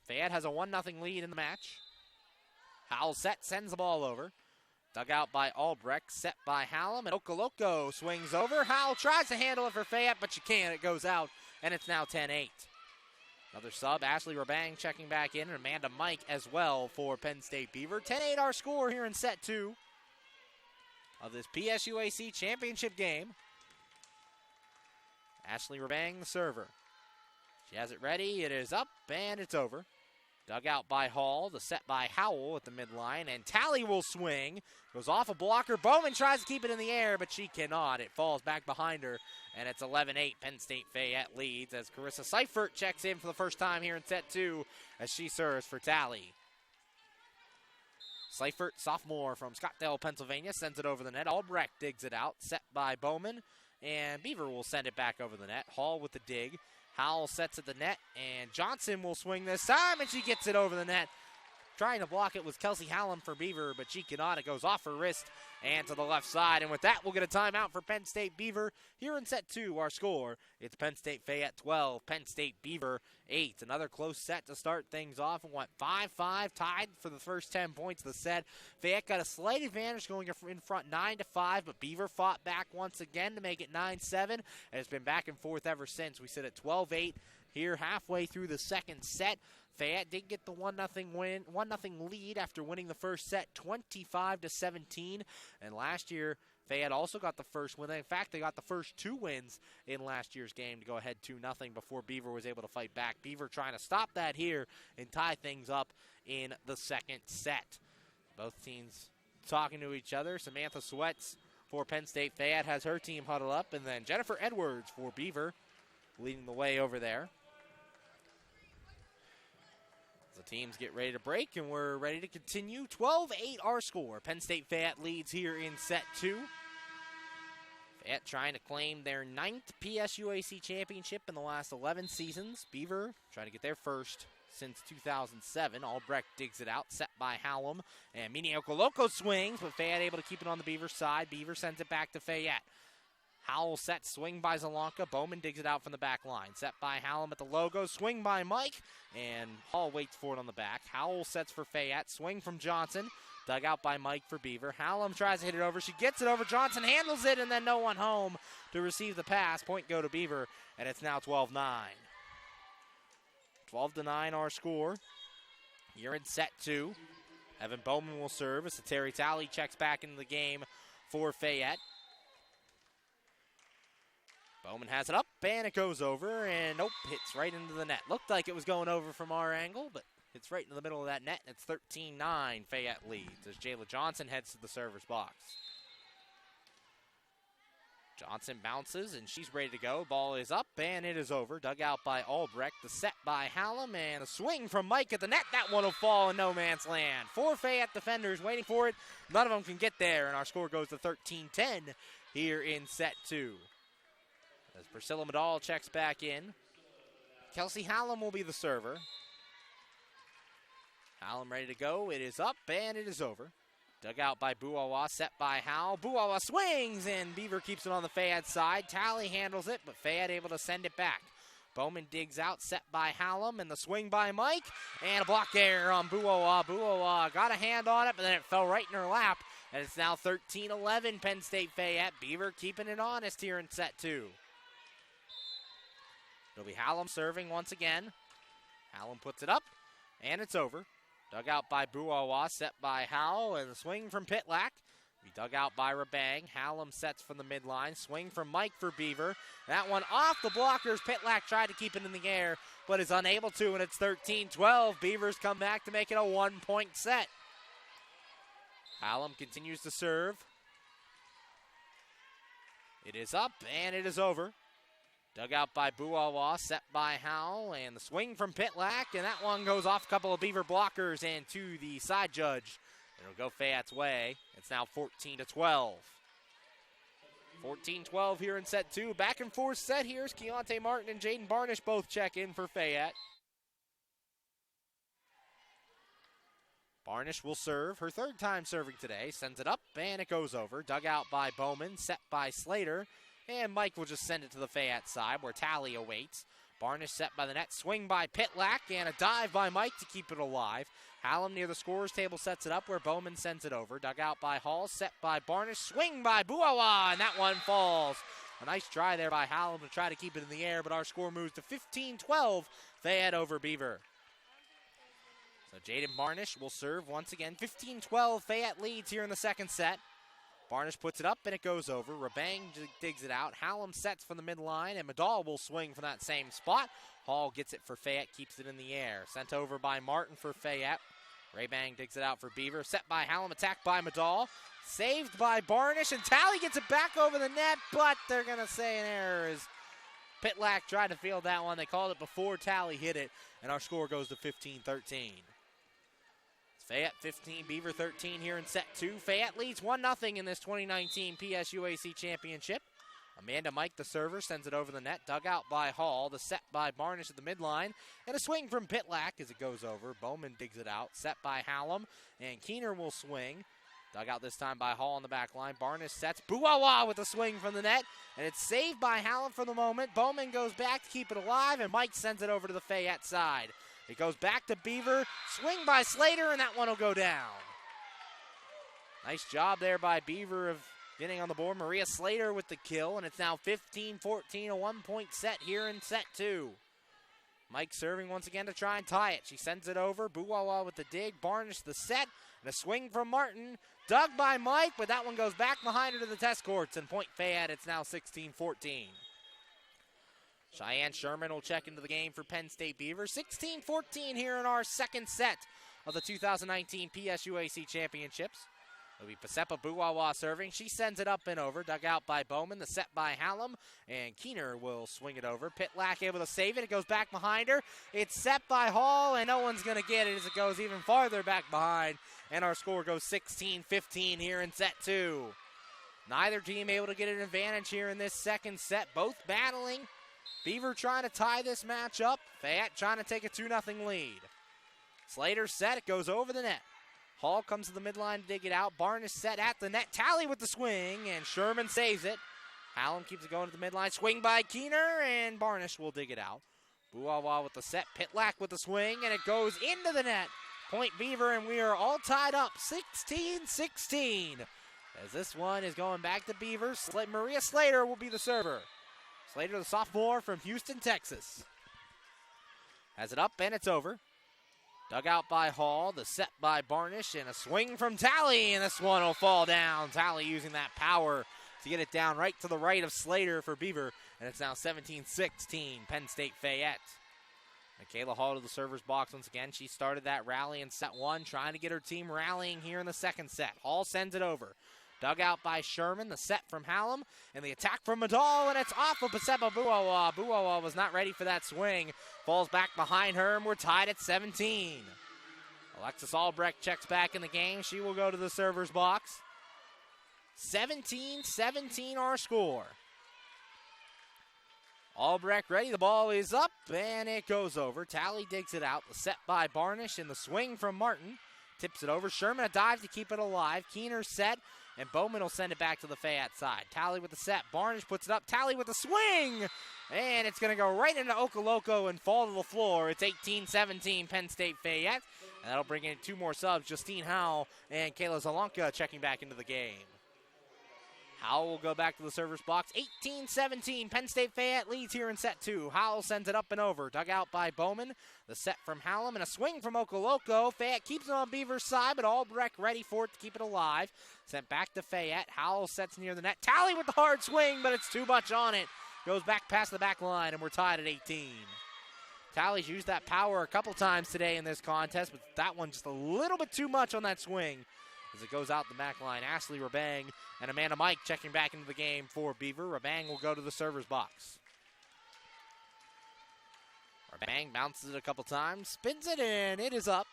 Fayette has a 1-0 lead in the match. Howe set, sends the ball over. Dug out by Albrecht, set by Hallam, and Okoloko swings over. Howe tries to handle it for Fayette, but she can't. It goes out, and it's now 10-8. Another sub, Ashley Rabang checking back in, and Amanda Mike as well for Penn State Beaver. 10-8 our score here in set 2 of this PSUAC championship game. Ashley Rabang, the server. She has it ready. It is up, and it's over. Dug out by Hall, the set by Howell at the midline, and Talley will swing. Goes off a blocker. Bowman tries to keep it in the air, but she cannot. It falls back behind her, and it's 11-8. Penn State Fayette leads as Carissa Seifert checks in for the first time here in set 2 as she serves for Talley. Seifert, sophomore from Scottsdale, Pennsylvania, sends it over the net. Albrecht digs it out, set by Bowman, and Beaver will send it back over the net. Hall with the dig. Howell sets at the net, and Johnson will swing this time, and she gets it over the net. Trying to block it was Kelsey Hallam for Beaver, but she cannot. It goes off her wrist and to the left side. And with that, we'll get a timeout for Penn State Beaver. Here in set 2, our score, it's Penn State Fayette 12, Penn State Beaver 8. Another close set to start things off. It went 5-5, tied for the first 10 points of the set. Fayette got a slight advantage going in front 9-5, but Beaver fought back once again to make it 9-7. And it's been back and forth ever since. We sit at 12-8 here halfway through the second set. Fayette did get the 1-0 lead after winning the first set 25-17. And last year, Fayette also got the first win. In fact, they got the first 2 wins in last year's game to go ahead 2-0 before Beaver was able to fight back. Beaver trying to stop that here and tie things up in the second set. Both teams talking to each other. Samantha Sweats for Penn State Fayette has her team huddle up, and then Jennifer Edwards for Beaver leading the way over there. The teams get ready to break, and we're ready to continue. 12-8 our score. Penn State Fayette leads here in set 2. Fayette trying to claim their 9th PSUAC championship in the last 11 seasons. Beaver trying to get their first since 2007. Albrecht digs it out, set by Hallam. And Mini Okoloko swings, but Fayette able to keep it on the Beaver side. Beaver sends it back to Fayette. Howell sets, swing by Zalanka. Bowman digs it out from the back line. Set by Hallam at the logo, swing by Mike, and Hall waits for it on the back. Howell sets for Fayette, swing from Johnson. Dug out by Mike for Beaver. Hallam tries to hit it over. She gets it over. Johnson handles it, and then no one home to receive the pass. Point go to Beaver, and it's now 12-9. 12-9 our score. You're in set 2. Evan Bowman will serve as Terry Talley checks back into the game for Fayette. Bowman has it up, and it goes over, and nope, hits right into the net. Looked like it was going over from our angle, but it's right in the middle of that net, and it's 13-9 Fayette leads as Jayla Johnson heads to the server's box. Johnson bounces, and she's ready to go. Ball is up, and it is over. Dug out by Albrecht, the set by Hallam, and a swing from Mike at the net. That one will fall in no man's land. 4 Fayette defenders waiting for it. None of them can get there, and our score goes to 13-10 here in set 2. As Priscilla Medall checks back in, Kelsey Hallam will be the server. Hallam ready to go. It is up, and it is over. Dug out by Buawa, set by Howell. Buawa swings, and Beaver keeps it on the Fayette side. Talley handles it, but Fayette able to send it back. Bowman digs out, set by Hallam, and the swing by Mike, and a block error on Buawa. Buawa got a hand on it, but then it fell right in her lap, and it's now 13-11 Penn State Fayette. Beaver keeping it honest here in set 2. It'll be Hallam serving once again. Hallam puts it up, and it's over. Dug out by Buawa, set by Howell, and the swing from Pitlack. Be dug out by Rabang. Hallam sets from the midline. Swing from Mike for Beaver. That one off the blockers. Pitlack tried to keep it in the air, but is unable to, and it's 13-12. Beavers come back to make it a 1-point set. Hallam continues to serve. It is up, and it is over. Dug out by Buawa, set by Howell, and the swing from Pitlack, and that one goes off a couple of Beaver blockers and to the side judge. It'll go Fayette's way. It's now 14-12. 14-12 here in set 2. Back and forth set here as Kyani Martin and Jaden Barnish both check in for Fayette. Barnish will serve, her 3rd time serving today. Sends it up, and it goes over. Dug out by Bowman, set by Slater. And Mike will just send it to the Fayette side where Talley awaits. Barnish set by the net, swing by Pitlack, and a dive by Mike to keep it alive. Hallam near the scorer's table sets it up where Bowman sends it over. Dug out by Hall, set by Barnish, swing by Buawa, and that one falls. A nice try there by Hallam to try to keep it in the air, but our score moves to 15-12, Fayette over Beaver. So Jaden Barnish will serve once again. 15-12, Fayette leads here in the second set. Barnish puts it up, and it goes over. Rabang digs it out. Hallam sets from the midline, and Medall will swing from that same spot. Hall gets it for Fayette, keeps it in the air. Sent over by Martin for Fayette. Rabang digs it out for Beaver. Set by Hallam, attacked by Medall. Saved by Barnish, and Talley gets it back over the net, but they're going to say an error as Pitlack tried to field that one. They called it before Talley hit it, and our score goes to 15-13. Fayette 15, Beaver 13 here in set 2. Fayette leads 1-0 in this 2019 PSUAC championship. Amanda Mike, the server, sends it over the net. Dug out by Hall. The set by Barnish at the midline. And a swing from Pitlack as it goes over. Bowman digs it out. Set by Hallam. And Keener will swing. Dug out this time by Hall on the back line. Barnish sets. Buawa with a swing from the net. And it's saved by Hallam for the moment. Bowman goes back to keep it alive. And Mike sends it over to the Fayette side. It goes back to Beaver. Swing by Slater, and that one will go down. Nice job there by Beaver of getting on the board. Maria Slater with the kill, and it's now 15-14, a 1-point set here in set 2. Mike serving once again to try and tie it. She sends it over. Buawa with the dig. Barnish the set, and a swing from Martin. Dug by Mike, but that one goes back behind her to the test courts, and point Fayette. It's now 16-14. Cheyenne Sherman will check into the game for Penn State Beaver. 16-14 here in our second set of the 2019 PSUAC Championships. It'll be Pasepa Buwawa serving. She sends it up and over. Dug out by Bowman. The set by Hallam. And Keener will swing it over. Pitlack able to save it. It goes back behind her. It's set by Hall, and no one's going to get it as it goes even farther back behind. And our score goes 16-15 here in set 2. Neither team able to get an advantage here in this second set. Both battling. Beaver trying to tie this match up. Fayette trying to take a 2-0 lead. Slater's set. It goes over the net. Hall comes to the midline to dig it out. Barnish set at the net. Talley with the swing, and Sherman saves it. Hallam keeps it going to the midline. Swing by Keener, and Barnish will dig it out. Buwawa with the set. Pitlack with the swing, and it goes into the net. Point Beaver, and we are all tied up 16-16. As this one is going back to Beaver. Maria Slater will be the server. Slater, the sophomore from Houston, Texas. Has it up, and it's over. Dug out by Hall, the set by Barnish, and a swing from Talley, and this one will fall down. Talley using that power to get it down right to the right of Slater for Beaver, and it's now 17-16, Penn State Fayette. Michaela Hall to the server's box once again. She started that rally in set 1, trying to get her team rallying here in the second set. Hall sends it over. Dug out by Sherman, the set from Hallam, and the attack from Madal, and it's off of Pasepa Buwawa. Buwawa was not ready for that swing. Falls back behind her, and we're tied at 17. Alexis Albrecht checks back in the game. She will go to the server's box. 17-17 our score. Albrecht ready, the ball is up, and it goes over. Talley digs it out, the set by Barnish, and the swing from Martin. Tips it over. Sherman a dive to keep it alive. Keener set, and Bowman will send it back to the Fayette side. Talley with the set. Barnish puts it up. Talley with the swing, and it's going to go right into Okoloko and fall to the floor. It's 18-17 Penn State Fayette, and that'll bring in 2 more subs. Justine Howell and Kayla Zalanka checking back into the game. Howell will go back to the server's box. 18-17, Penn State Fayette leads here in set 2. Howell sends it up and over. Dug out by Bowman. The set from Hallam and a swing from Okoloko. Fayette keeps it on Beaver's side, but Albrecht ready for it to keep it alive. Sent back to Fayette. Howell sets near the net. Talley with the hard swing, but it's too much on it. Goes back past the back line, and we're tied at 18. Talley's used that power a couple times today in this contest, but that one just a little bit too much on that swing. As it goes out the back line, Ashley Rabang and Amanda Mike checking back into the game for Beaver. Rabang will go to the server's box. Rabang bounces it a couple times, spins it, and it is up.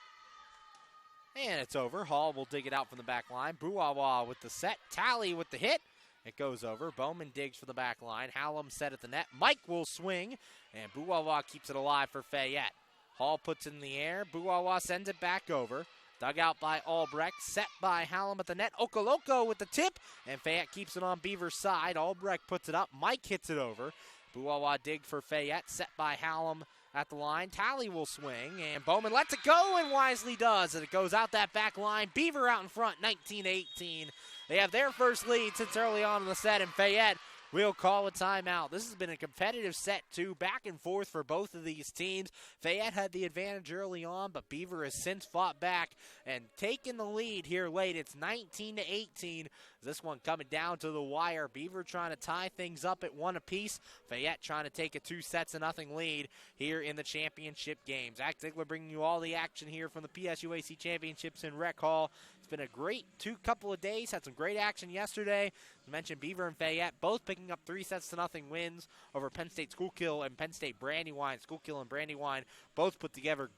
And it's over. Hall will dig it out from the back line. Buwawa with the set. Talley with the hit. It goes over. Bowman digs for the back line. Hallam set at the net. Mike will swing, and Buwawa keeps it alive for Fayette. Hall puts it in the air. Buwawa sends it back over. Dug out by Albrecht, set by Hallam at the net. Okoloko with the tip, and Fayette keeps it on Beaver's side. Albrecht puts it up. Mike hits it over. Buwawa dig for Fayette, set by Hallam at the line. Talley will swing, and Bowman lets it go and wisely does, and it goes out that back line. Beaver out in front, 19-18. They have their first lead since early on in the set, and Fayette will call a timeout. This has been a competitive set, too, back and forth for both of these teams. Fayette had the advantage early on, but Beaver has since fought back and taken the lead here late. It's 19-18. This one coming down to the wire. Beaver trying to tie things up at 1 apiece. Fayette trying to take a 2-0 lead here in the championship game. Zach Ziegler bringing you all the action here from the PSUAC Championships in Rec Hall. It's been a great couple of days. Had some great action yesterday. I mentioned Beaver and Fayette both picking up 3-0 wins over Penn State Schuylkill and Penn State Brandywine. Schuylkill and Brandywine both put together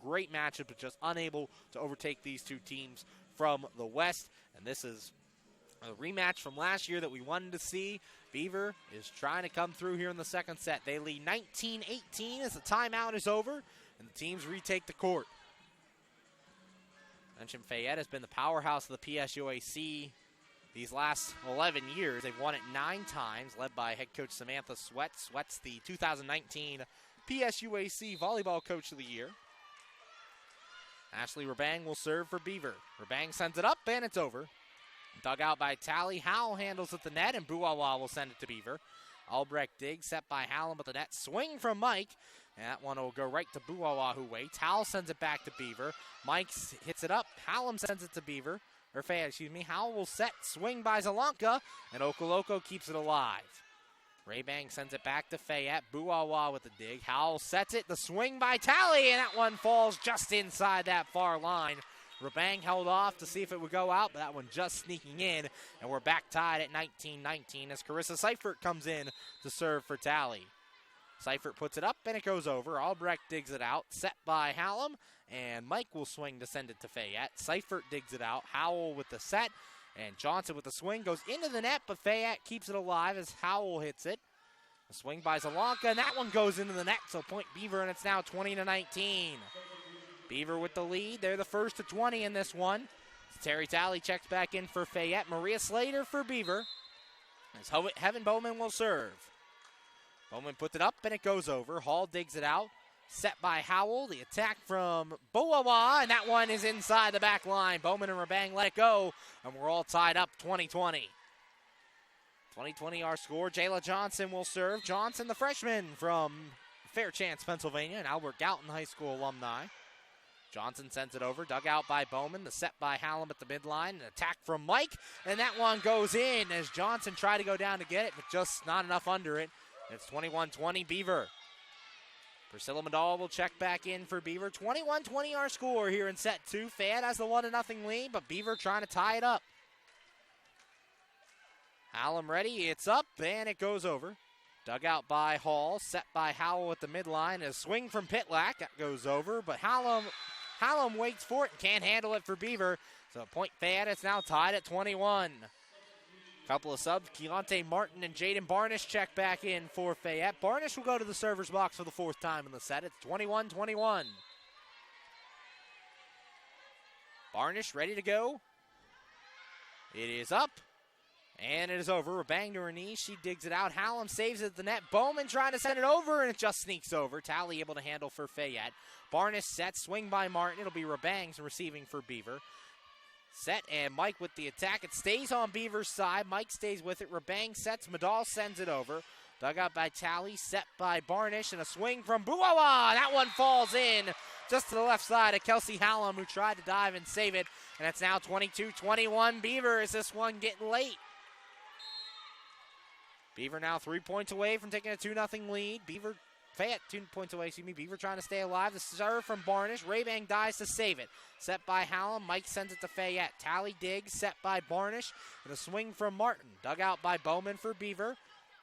great matchups, but just unable to overtake these two teams from the West. And this is a rematch from last year that we wanted to see. Beaver is trying to come through here in the second set. They lead 19-18 as the timeout is over, and the teams retake the court. I mentioned Fayette has been the powerhouse of the PSUAC these last 11 years. They've won it 9 times, led by head coach Samantha Sweat. Sweat's the 2019 PSUAC Volleyball Coach of the Year. Ashley Rabang will serve for Beaver. Rabang sends it up, and it's over. Dug out by Talley. Howell handles at the net, and Buwawa will send it to Beaver. Albrecht digs, set by Hallam at the net. Swing from Mike. And that one will go right to Buwawa, who waits. Howell sends it back to Beaver. Mike hits it up. Hallam sends it to Beaver. Howell will set. Swing by Zalanka. And Okoloko keeps it alive. Rabang sends it back to Fayette. Buwawa with the dig. Howell sets it. The swing by Talley. And that one falls just inside that far line. Rabang held off to see if it would go out, but that one just sneaking in, and we're back tied at 19-19 as Carissa Seifert comes in to serve for Talley. Seifert puts it up, and it goes over. Albrecht digs it out, set by Hallam, and Mike will swing to send it to Fayette. Seifert digs it out, Howell with the set, and Johnson with the swing goes into the net, but Fayette keeps it alive as Howell hits it. A swing by Zalanka, and that one goes into the net, so point Beaver, and it's now 20-19. Beaver with the lead. They're the first to 20 in this one. Terry Talley checks back in for Fayette. Maria Slater for Beaver. As Heaven Bowman will serve. Bowman puts it up, and it goes over. Hall digs it out. Set by Howell. The attack from Buawa, and that one is inside the back line. Bowman and Rabang let it go, and we're all tied up 20-20. 20-20 our score. Jayla Johnson will serve. Johnson, the freshman from Fairchance, Pennsylvania, an Albert Galton High School alumni. Johnson sends it over, dug out by Bowman, the set by Hallam at the midline, an attack from Mike, and that one goes in as Johnson tried to go down to get it, but just not enough under it. It's 21-20 Beaver. Priscilla Medall will check back in for Beaver. 21-20 our score here in set two. Fayette has the 1-0 lead, but Beaver trying to tie it up. Hallam ready, it's up, and it goes over. Dug out by Hall, set by Howell at the midline. A swing from Pitlack, that goes over, but Hallam waits for it and can't handle it for Beaver. So point Fayette, it's now tied at 21. Couple of subs, Kyani Martin and Jaden Barnish check back in for Fayette. Barnish will go to the server's box for the fourth time in the set. It's 21-21. Barnish ready to go. It is up. And it is over. Rabang to her knees. She digs it out. Hallam saves it at the net. Bowman trying to send it over, and it just sneaks over. Talley able to handle for Fayette. Barnish set. Swing by Martin. It'll be Rabang's receiving for Beaver. Set, and Mike with the attack. It stays on Beaver's side. Mike stays with it. Rabang sets. Medall sends it over. Dug out by Talley. Set by Barnish, and a swing from Buawa. That one falls in just to the left side of Kelsey Hallam, who tried to dive and save it. And it's now 22-21 Beaver. Is this one getting late? Beaver now 3 points away from taking a 2-0 lead. Fayette 2 points away, Beaver trying to stay alive. The serve from Barnish. Rabang dies to save it. Set by Hallam. Mike sends it to Fayette. Talley digs. Set by Barnish. And a swing from Martin. Dug out by Bowman for Beaver.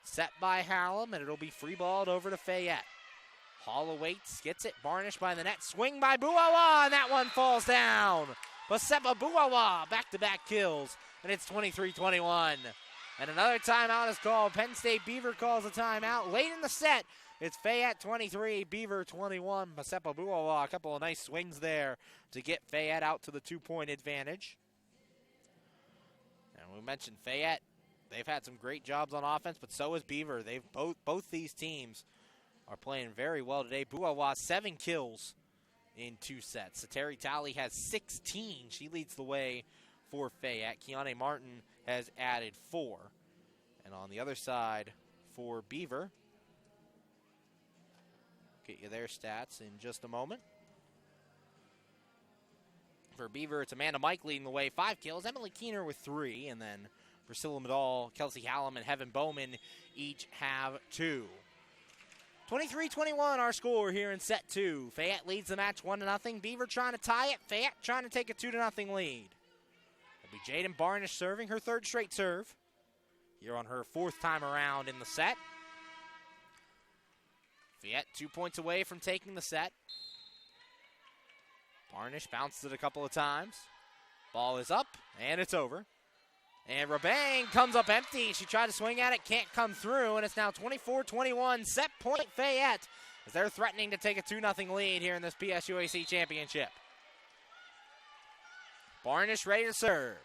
Set by Hallam, and it'll be free balled over to Fayette. Hall awaits. Gets it. Barnish by the net. Swing by Buawa, and that one falls down. Basepa Buawa. Back-to-back kills. And it's 23-21. And another timeout is called. Penn State Beaver calls a timeout. Late in the set, it's Fayette 23, Beaver 21. Basepa Buawa, a couple of nice swings there to get Fayette out to the 2-point advantage. And we mentioned Fayette. They've had some great jobs on offense, but so has Beaver. They've both these teams are playing very well today. Buawa, 7 kills in 2 sets. Terry Talley has 16. She leads the way for Fayette. Kyani Martin has added 4. And on the other side for Beaver, get you their stats in just a moment. For Beaver, it's Amanda Mike leading the way, 5 kills. Emily Keener with 3, and then Priscilla Medall, Kelsey Hallam, and Heaven Bowman each have 2. 23-21 our score here in set 2. Fayette leads the match 1-0. Beaver trying to tie it. Fayette trying to take a 2-0 lead. It'll be Jaden Barnish serving her 3rd straight serve. Here on her 4th time around in the set. Fayette 2 points away from taking the set. Barnish bounced it a couple of times. Ball is up, and it's over. And Rabang comes up empty. She tried to swing at it, can't come through, and it's now 24-21. Set point Fayette as they're threatening to take a 2-0 lead here in this PSUAC championship. Barnish ready to serve.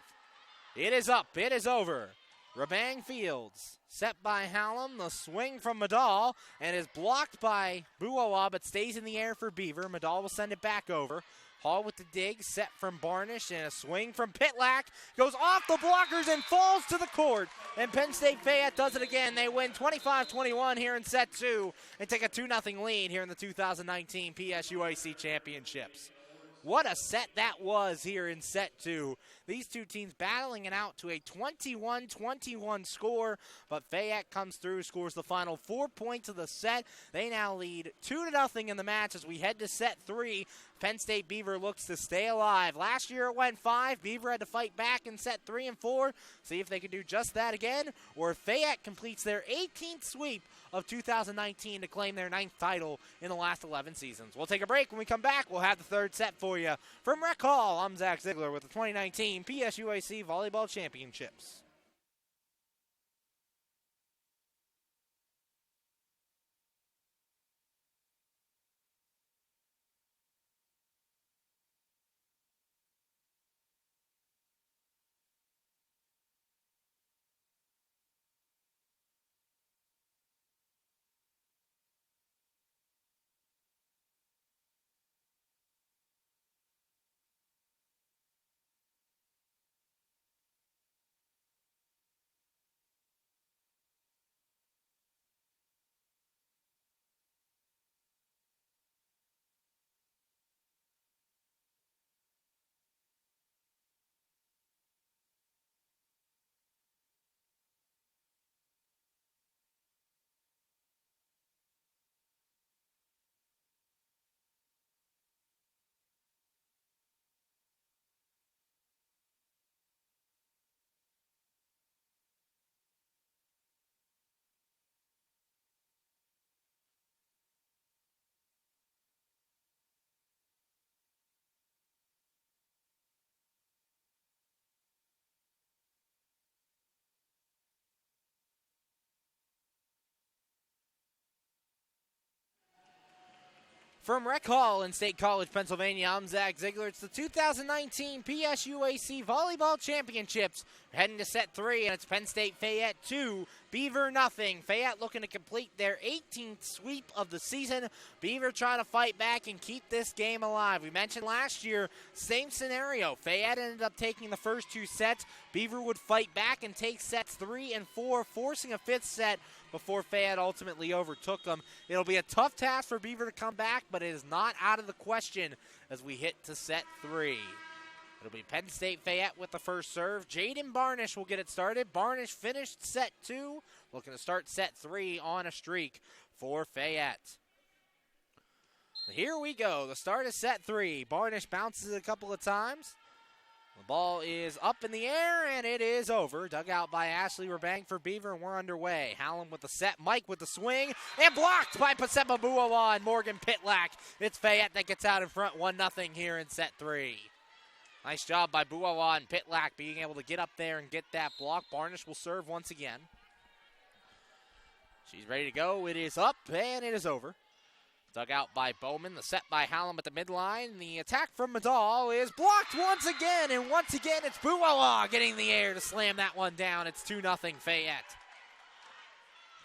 It is up, it is over. Rabang fields, set by Hallam, the swing from Medall, and is blocked by Buawa, but stays in the air for Beaver. Medall will send it back over. Hall with the dig, set from Barnish, and a swing from Pitlack. Goes off the blockers and falls to the court. And Penn State Fayette does it again. They win 25-21 here in set 2 and take a 2-0 lead here in the 2019 PSUAC championships. What a set that was here in set 2. These two teams battling it out to a 21-21 score, but Fayette comes through, scores the final 4 points of the set. They now lead 2-0 in the match as we head to set 3. Penn State Beaver looks to stay alive. Last year it went 5. Beaver had to fight back in set 3 and 4. See if they can do just that again, or if Fayette completes their 18th sweep of 2019 to claim their 9th title in the last 11 seasons. We'll take a break. When we come back, we'll have the third set for you. From Rec Hall, I'm Zach Ziegler with the 2019 PSUAC Volleyball Championships. From Rec Hall in State College, Pennsylvania, I'm Zach Ziegler. It's the 2019 PSUAC Volleyball Championships. We're heading to set 3, and it's Penn State Fayette 2, Beaver nothing. Fayette looking to complete their 18th sweep of the season. Beaver trying to fight back and keep this game alive. We mentioned last year, same scenario. Fayette ended up taking the first 2 sets. Beaver would fight back and take sets 3 and 4, forcing a 5th set before Fayette ultimately overtook them. It'll be a tough task for Beaver to come back, but it is not out of the question as we hit to set 3. It'll be Penn State Fayette with the first serve. Jaden Barnish will get it started. Barnish finished set 2, looking to start set 3 on a streak for Fayette. Here we go, the start of set 3. Barnish bounces a couple of times. The ball is up in the air, and it is over. Dug out by Ashley Rabang for Beaver, and we're underway. Hallam with the set, Mike with the swing, and blocked by Pasema Buawa and Morgan Pitlack. It's Fayette that gets out in front 1-0 here in set 3. Nice job by Buawa and Pitlack being able to get up there and get that block. Barnish will serve once again. She's ready to go. It is up, and it is over. Dug out by Bowman, the set by Hallam at the midline. The attack from Medall is blocked once again, and once again it's Buawa getting the air to slam that one down. It's 2-0 Fayette.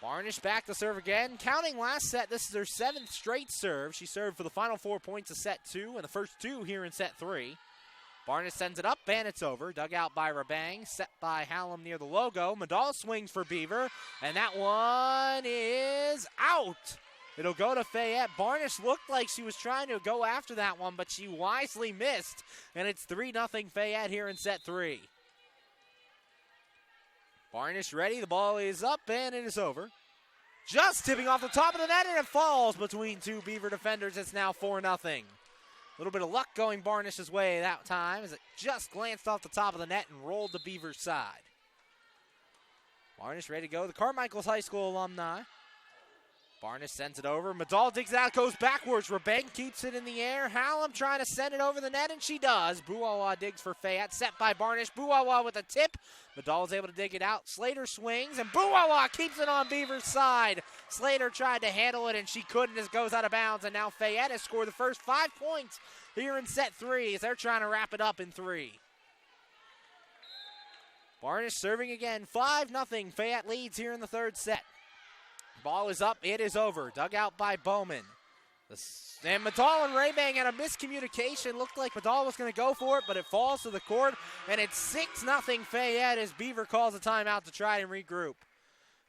Barnish back to serve again. Counting last set, this is her 7th straight serve. She served for the final 4 points of set 2 and the first 2 here in set 3. Barnish sends it up, and it's over. Dug out by Rabang, set by Hallam near the logo. Medall swings for Beaver, and that one is out. It'll go to Fayette. Barnish looked like she was trying to go after that one, but she wisely missed, and it's 3-0 Fayette here in set 3. Barnish ready. The ball is up, and it is over. Just tipping off the top of the net, and it falls between 2 Beaver defenders. It's now 4-0. A little bit of luck going Barnish's way that time as it just glanced off the top of the net and rolled to Beaver's side. Barnish ready to go. The Carmichael's High School alumni. Barnish sends it over. Medall digs out, goes backwards. Rabang keeps it in the air. Hallam trying to send it over the net, and she does. Buawa digs for Fayette. Set by Barnish. Buawa with a tip. Medall is able to dig it out. Slater swings, and Buawa keeps it on Beaver's side. Slater tried to handle it, and she couldn't as it goes out of bounds, and now Fayette has scored the first 5 points here in set 3 as they're trying to wrap it up in 3. Barnish serving again. 5-0. Fayette leads here in the 3rd set. Ball is up. It is over. Dug out by Bowman. And Medall and Rabang had a miscommunication. Looked like Medall was going to go for it, but it falls to the court. And it's 6-0 Fayette as Beaver calls a timeout to try and regroup.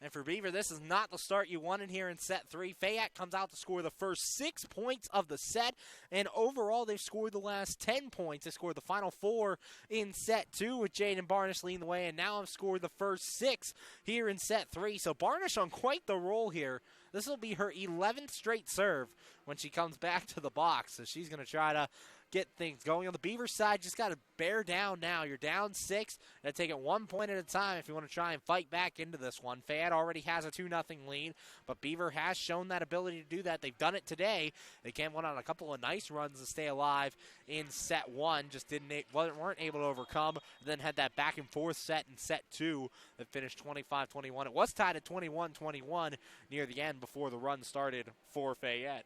And for Beaver, this is not the start you wanted here in set 3. Fayette comes out to score the first 6 points of the set, and overall they've scored the last 10 points. They scored the final 4 in set 2 with Jaden Barnish leading the way, and now have scored the first 6 here in set 3. So Barnish on quite the roll here. This will be her 11th straight serve when she comes back to the box, so she's going to try to get things going. On the Beaver side, just got to bear down now. You're down 6. Got to take it 1 point at a time if you want to try and fight back into this one. Fayette already has a 2-0 lead, but Beaver has shown that ability to do that. They've done it today. They went on a couple of nice runs to stay alive in set 1. Just weren't able to overcome. Then had that back and forth set in set 2 that finished 25-21. It was tied at 21-21 near the end before the run started for Fayette.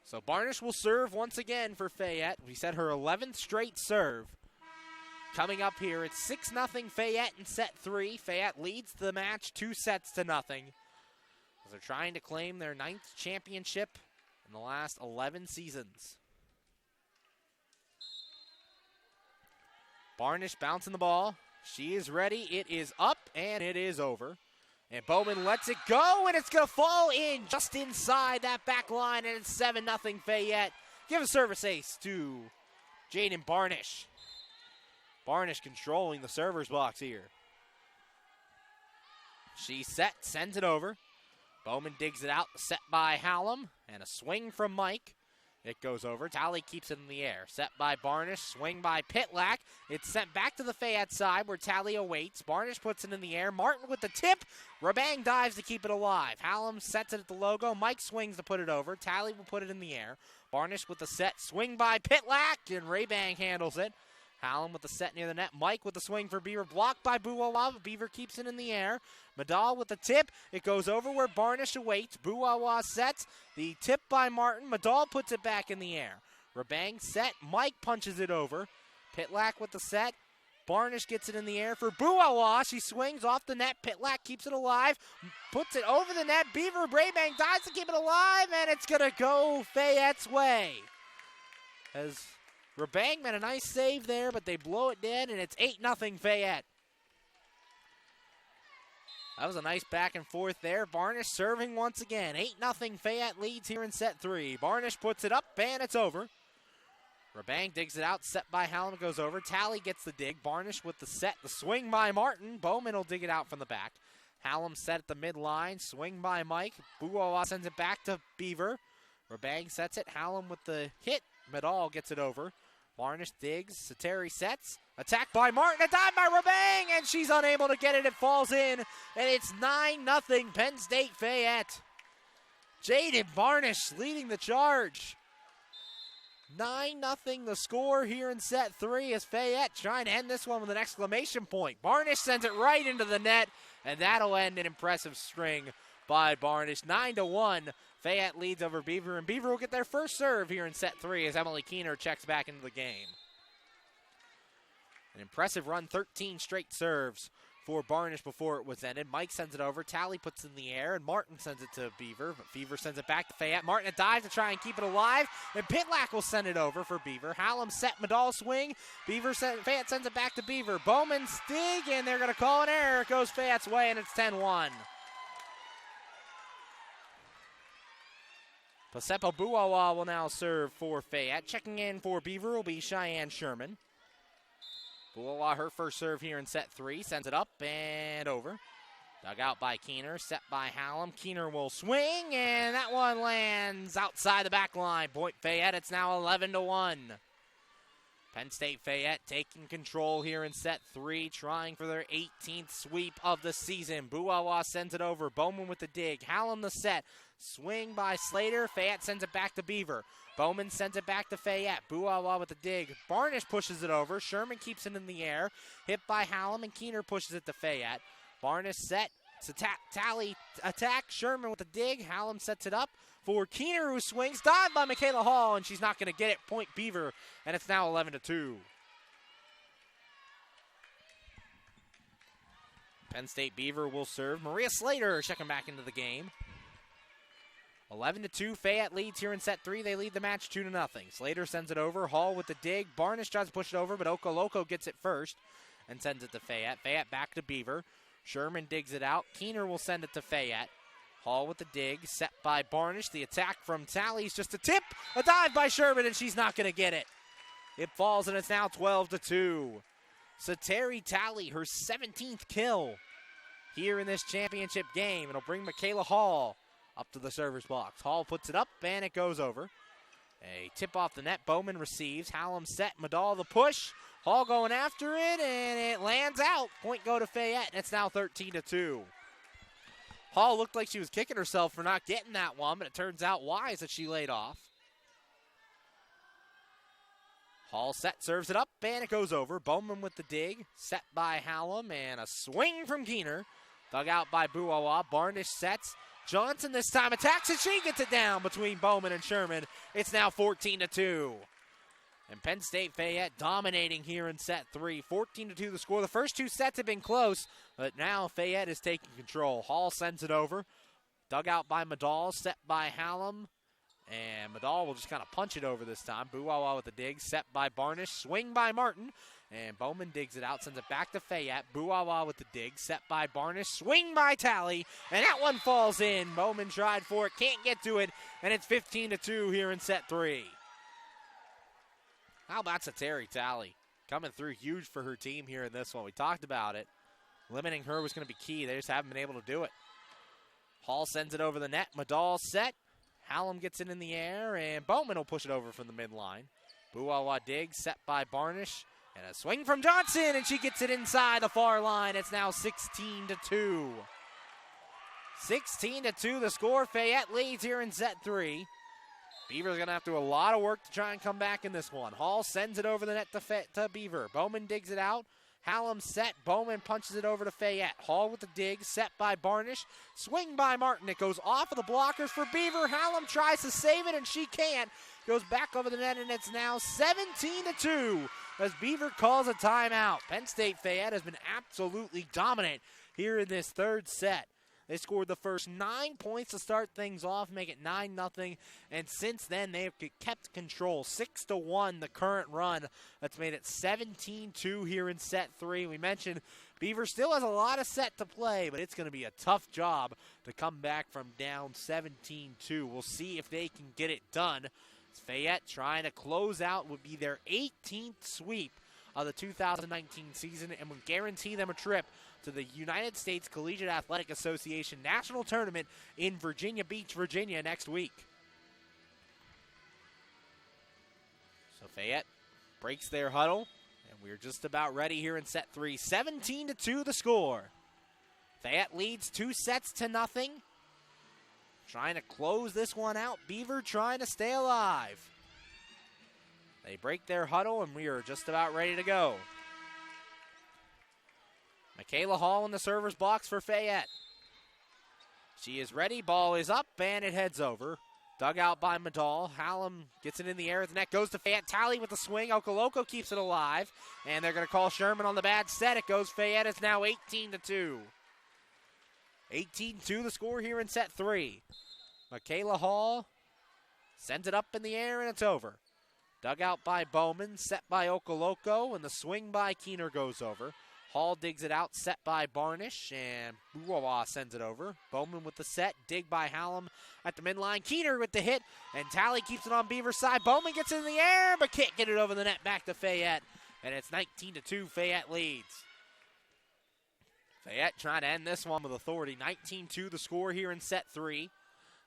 So Barnish will serve once again for Fayette. We said her 11th straight serve. Coming up here, it's 6-0 Fayette in set 3. Fayette leads the match 2-0. As they're trying to claim their 9th championship in the last 11 seasons. Barnish bouncing the ball. She is ready. It is up, and it is over. And Bowman lets it go, and it's going to fall in just inside that back line, and it's 7-0 Fayette. Give a service ace to Jaden Barnish. Barnish controlling the server's box here. She's set, sends it over. Bowman digs it out, set by Hallam, and a swing from Mike. It goes over. Talley keeps it in the air. Set by Barnish. Swing by Pitlack. It's sent back to the Fayette side where Talley awaits. Barnish puts it in the air. Martin with the tip. Rabang dives to keep it alive. Hallam sets it at the logo. Mike swings to put it over. Talley will put it in the air. Barnish with the set. Swing by Pitlack. And Rabang handles it. Hallam with the set near the net. Mike with the swing for Beaver. Blocked by Buawa. Beaver keeps it in the air. Madal with the tip. It goes over where Barnish awaits. Buawa sets. The tip by Martin. Madal puts it back in the air. Rabang set. Mike punches it over. Pitlack with the set. Barnish gets it in the air for Buawa. She swings off the net. Pitlack keeps it alive. Puts it over the net. Beaver Rabang dives to keep it alive. And it's going to go Fayette's way. As Rabang made a nice save there, but they blow it dead, and it's 8-0 Fayette. That was a nice back and forth there. Barnish serving once again. 8-0 Fayette leads here in set 3. Barnish puts it up, and it's over. Rabang digs it out. Set by Hallam goes over. Talley gets the dig. Barnish with the set. The swing by Martin. Bowman will dig it out from the back. Hallam set at the midline. Swing by Mike. Buawa sends it back to Beaver. Rabang sets it. Hallam with the hit. Medal gets it over. Barnish digs. Sateri sets. Attack by Martin. A dive by Rabang, and she's unable to get it. It falls in, and it's 9-0 Penn State Fayette. Jaden Barnish leading the charge. 9-0 the score here in set 3 as Fayette trying to end this one with an exclamation point. Barnish sends it right into the net, and that'll end an impressive string by Barnish. 9-1. Fayette leads over Beaver, and Beaver will get their first serve here in set 3 as Emily Keener checks back into the game. An impressive run, 13 straight serves for Barnish before it was ended. Mike sends it over. Talley puts it in the air, and Martin sends it to Beaver, but Beaver sends it back to Fayette. Martin a dive to try and keep it alive, and Pitlack will send it over for Beaver. Hallam set, Madal swing. Fayette sends it back to Beaver. Bowman dig, and they're going to call an error. It goes Fayette's way, and it's 10-1. Pasepa Buawa will now serve for Fayette. Checking in for Beaver will be Cheyenne Sherman. Buawa, her first serve here in set 3. Sends it up and over. Dug out by Keener. Set by Hallam. Keener will swing, and that one lands outside the back line. Point Fayette. It's now 11-1. Penn State Fayette taking control here in set 3, trying for their 18th sweep of the season. Buawa sends it over. Bowman with the dig. Hallam the set. Swing by Slater. Fayette sends it back to Beaver. Bowman sends it back to Fayette. Buawa with the dig. Barnish pushes it over. Sherman keeps it in the air. Hit by Hallam, and Keener pushes it to Fayette. Barnish set. Talley attack. Sherman with the dig. Hallam sets it up for Keener, who swings. Dive by Michaela Hall, and she's not going to get it. Point Beaver, and it's now 11-2. Penn State Beaver will serve. Maria Slater checking back into the game. 11-2, Fayette leads here in set 3. They lead the match 2-0. Slater sends it over. Hall with the dig. Barnish tries to push it over, but Okoloko gets it first and sends it to Fayette. Fayette back to Beaver. Sherman digs it out. Keener will send it to Fayette. Hall with the dig, set by Barnish. The attack from Talley is just a tip. A dive by Sherman, and she's not going to get it. It falls, and it's now 12-2. So Terry Talley, her 17th kill here in this championship game. It'll bring Michaela Hall up to the server's box. Hall puts it up, and it goes over. A tip off the net. Bowman receives. Hallam set. Madal the push. Hall going after it, and it lands out. Point go to Fayette, and it's now 13-2. Hall looked like she was kicking herself for not getting that one, but it turns out wise that she laid off. Hall set, serves it up, and it goes over. Bowman with the dig, set by Hallam, and a swing from Keener. Dug out by Buawa. Barnish sets. Johnson this time attacks, and she gets it down between Bowman and Sherman. It's now 14-2. And Penn State Fayette dominating here in set 3. 14-2 the score. The first two sets have been close, but now Fayette is taking control. Hall sends it over. Dug out by Madal, set by Hallam. And Madal will just kind of punch it over this time. Buawa with the dig, set by Barnish. Swing by Martin. And Bowman digs it out, sends it back to Fayette. Buawa with the dig, set by Barnish. Swing by Talley, and that one falls in. Bowman tried for it, can't get to it, and it's 15-2 here in set 3. How about Terry Talley? Coming through huge for her team here in this one. We talked about it. Limiting her was going to be key. They just haven't been able to do it. Hall sends it over the net. Madal set. Hallam gets it in the air, and Bowman will push it over from the midline. Buawa dig, set by Barnish. And a swing from Johnson, and she gets it inside the far line. It's now 16-2. 16-2 the score. Fayette leads here in set 3. Beaver's going to have to do a lot of work to try and come back in this one. Hall sends it over the net to Beaver. Bowman digs it out. Hallam set. Bowman punches it over to Fayette. Hall with the dig, set by Barnish. Swing by Martin. It goes off of the blockers for Beaver. Hallam tries to save it, and she can't. Goes back over the net, and it's now 17-2 as Beaver calls a timeout. Penn State Fayette has been absolutely dominant here in this third set. They scored the first 9 points to start things off, make it 9-0, and since then they've kept control. 6-1 the current run. That's made it 17-2 here in set 3. We mentioned Beaver still has a lot of set to play, but it's going to be a tough job to come back from down 17-2. We'll see if they can get it done. Fayette trying to close out would be their 18th sweep of the 2019 season and would guarantee them a trip to the United States Collegiate Athletic Association National Tournament in Virginia Beach, Virginia next week. So Fayette breaks their huddle, and we're just about ready here in set 3. 17-2 the score. Fayette leads 2-0. Trying to close this one out. Beaver trying to stay alive. They break their huddle, and we are just about ready to go. Michaela Hall in the server's box for Fayette. She is ready. Ball is up, and it heads over. Dug out by Madal. Hallam gets it in the air. The net goes to Fayette. Talley with the swing. Okoloko keeps it alive, and they're going to call Sherman on the bad set. It goes Fayette. It's now 18-2. 18-2 the score here in set 3. Michaela Hall sends it up in the air, and it's over. Dug out by Bowman, set by Okoloko, and the swing by Keener goes over. Hall digs it out, set by Barnish, and Buawa sends it over. Bowman with the set, dig by Hallam at the midline. Keener with the hit, and Talley keeps it on Beaver's side. Bowman gets it in the air, but can't get it over the net back to Fayette, and it's 19-2, Fayette leads. Fayette trying to end this one with authority. 19-2 the score here in set 3.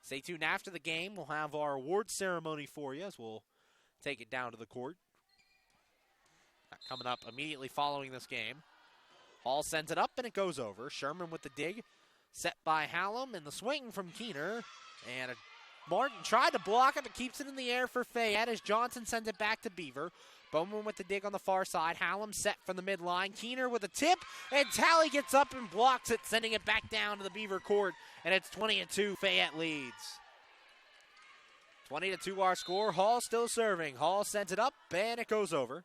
Stay tuned after the game. We'll have our award ceremony for you as we'll take it down to the court. Coming up immediately following this game. Hall sends it up, and it goes over. Sherman with the dig, set by Hallam, and the swing from Keener. And Martin tried to block it, but keeps it in the air for Fayette as Johnson sends it back to Beaver. Bowman with the dig on the far side. Hallam set from the midline. Keener with a tip, and Talley gets up and blocks it, sending it back down to the Beaver court. And it's 20-2, Fayette leads. 20-2 our score. Hall still serving. Hall sends it up, and it goes over.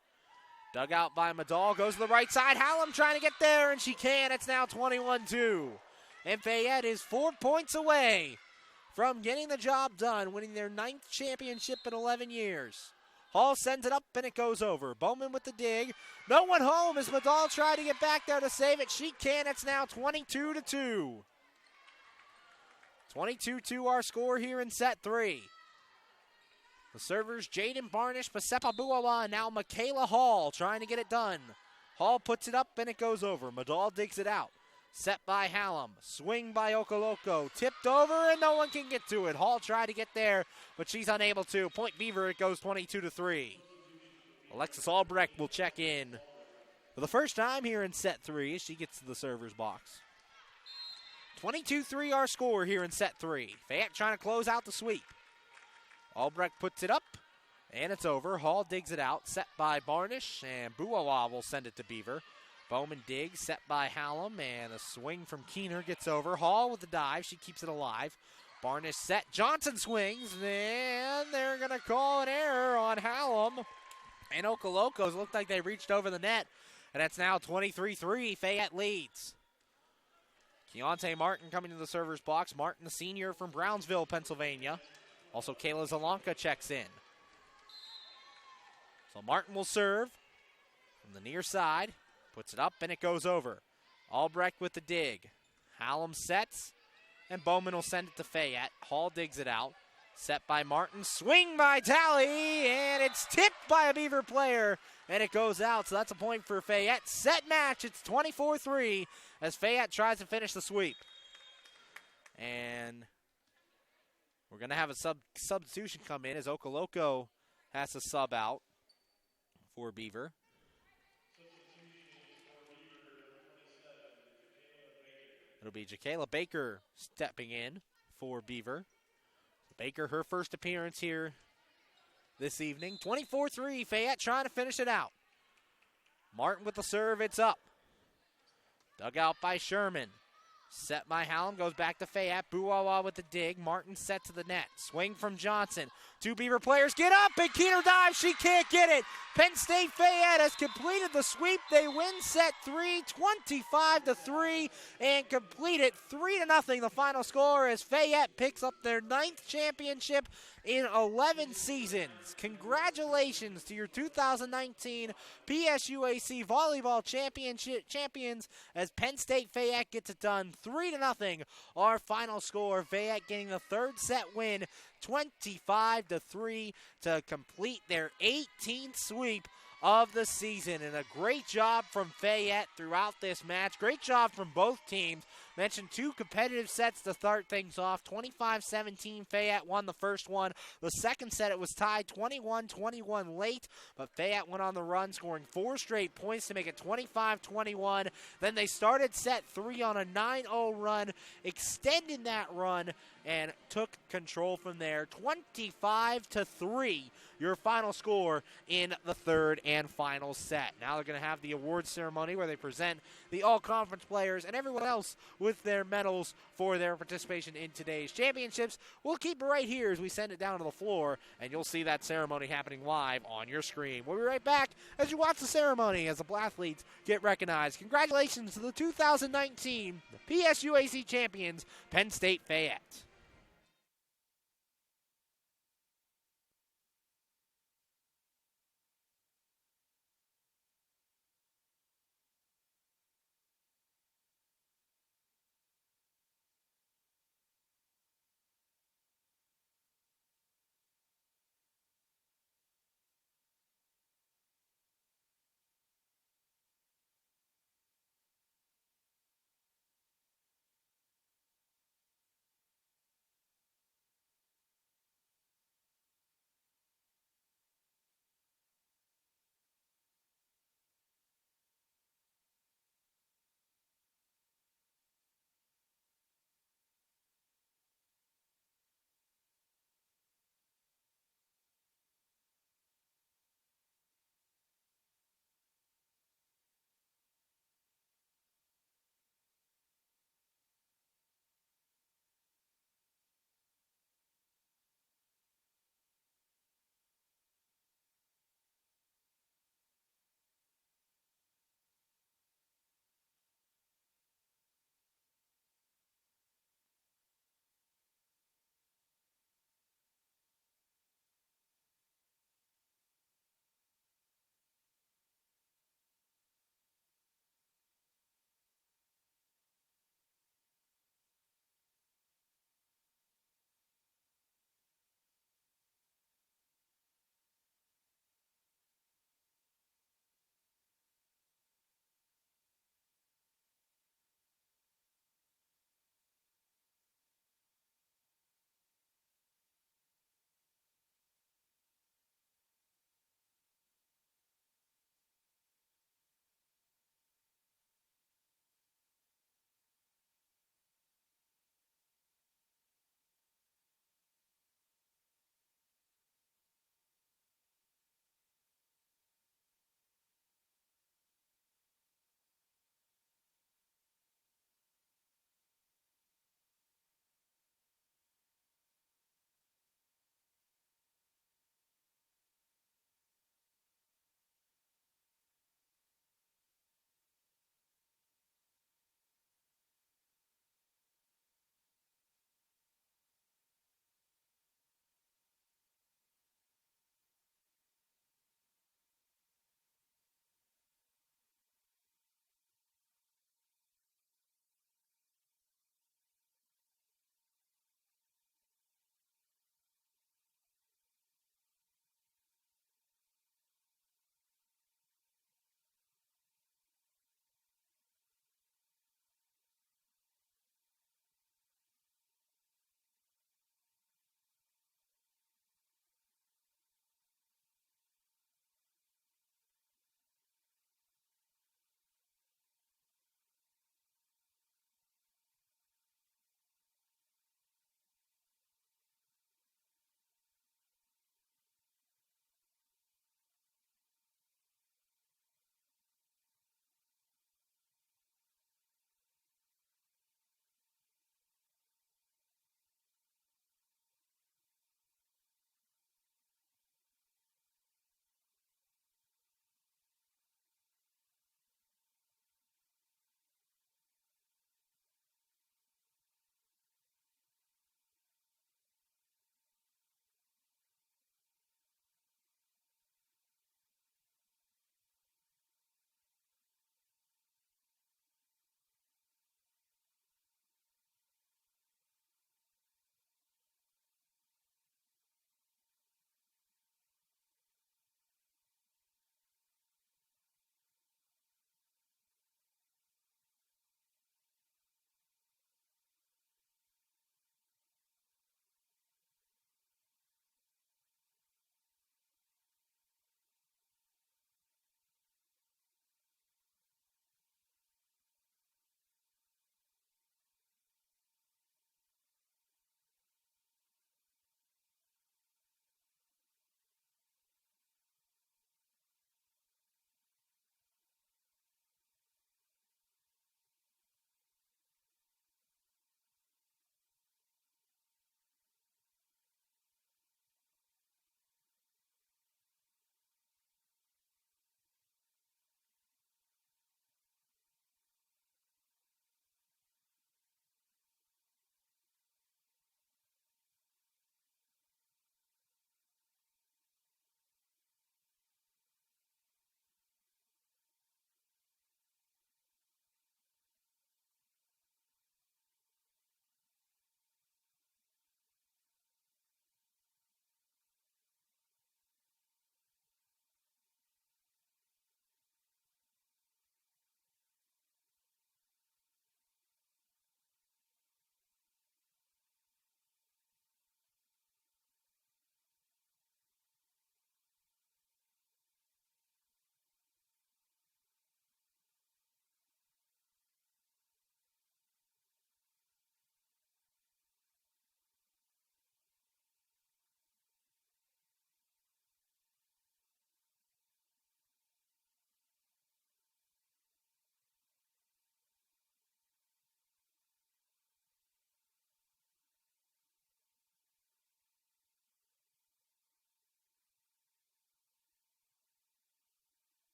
Dug out by Madal, goes to the right side. Hallam trying to get there, and she can. It's now 21-2. And Fayette is 4 points away from getting the job done, winning their 9th championship in 11 years. Hall sends it up, and it goes over. Bowman with the dig. No one home as Madal tried to get back there to save it. She can. It's now 22-2. 22-2 our score here in set 3. The servers, Jaden Barnish, Pasepa Buawa, and now Michaela Hall trying to get it done. Hall puts it up, and it goes over. Madal digs it out. Set by Hallam. Swing by Okoloko. Tipped over, and no one can get to it. Hall tried to get there, but she's unable to. Point Beaver, it goes 22-3. Alexis Albrecht will check in for the first time here in set 3 as she gets to the server's box. 22-3 our score here in set 3. Fayette trying to close out the sweep. Albrecht puts it up, and it's over. Hall digs it out, set by Barnish, and Buawa will send it to Beaver. Bowman digs, set by Hallam, and a swing from Keener gets over. Hall with the dive, she keeps it alive. Barnish set, Johnson swings, and they're going to call an error on Hallam. And Okolokos looked like they reached over the net, and it's now 23-3, Fayette leads. Kyani Martin coming to the server's box. Martin, the senior from Brownsville, Pennsylvania. Also, Kayla Zalanka checks in. So Martin will serve from the near side. Puts it up, and it goes over. Albrecht with the dig. Hallam sets, and Bowman will send it to Fayette. Hall digs it out. Set by Martin. Swing by Talley, and it's tipped by a Beaver player, and it goes out. So that's a point for Fayette. Set match. It's 24-3 as Fayette tries to finish the sweep. And we're going to have a substitution come in as Okoloko has to sub out for Beaver. It'll be Jacayla Baker stepping in for Beaver. Baker, her first appearance here this evening. 24-3, Fayette trying to finish it out. Martin with the serve, it's up. Dug out by Sherman. Set by Hallam, goes back to Fayette. Buawa with the dig. Martin set to the net. Swing from Johnson. Two Beaver players get up, and Keener dives. She can't get it. Penn State Fayette has completed the sweep. They win set 3, 25-3, and complete it 3-0. The final score as Fayette picks up their 9th championship in 11 seasons. Congratulations to your 2019 PSUAC Volleyball champions as Penn State Fayette gets it done 3-0. Our final score, Fayette getting the 3rd set win, 25-3 to complete their 18th sweep of the season. And a great job from Fayette throughout this match. Great job from both teams. Mentioned 2 competitive sets to start things off. 25-17, Fayette won the first one. The second set, it was tied 21-21 late, but Fayette went on the run, scoring 4 straight points to make it 25-21. Then they started set 3 on a 9-0 run, extended that run, and took control from there. 25-3, your final score in the 3rd and final set. Now they're going to have the awards ceremony where they present the all-conference players and everyone else with their medals for their participation in today's championships. We'll keep it right here as we send it down to the floor, and you'll see that ceremony happening live on your screen. We'll be right back as you watch the ceremony as the athletes get recognized. Congratulations to the 2019 PSUAC champions, Penn State Fayette.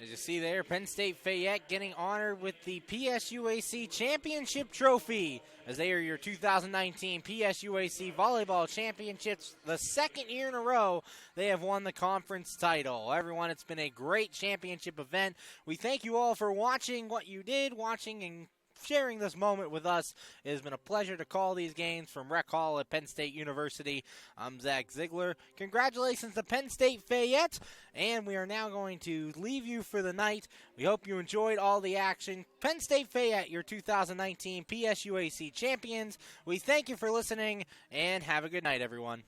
As you see there, Penn State Fayette getting honored with the PSUAC Championship Trophy, as they are your 2019 PSUAC Volleyball Championships. The second year in a row they have won the conference title. Everyone, it's been a great championship event. We thank you all for watching what you did, watching and sharing this moment with us. It has been a pleasure to call these games from Rec Hall at Penn State University. I'm Zach Ziegler. Congratulations to Penn State Fayette, and we are now going to leave you for the night. We hope you enjoyed all the action. Penn State Fayette, your 2019 PSUAC champions. We thank you for listening, and have a good night, everyone.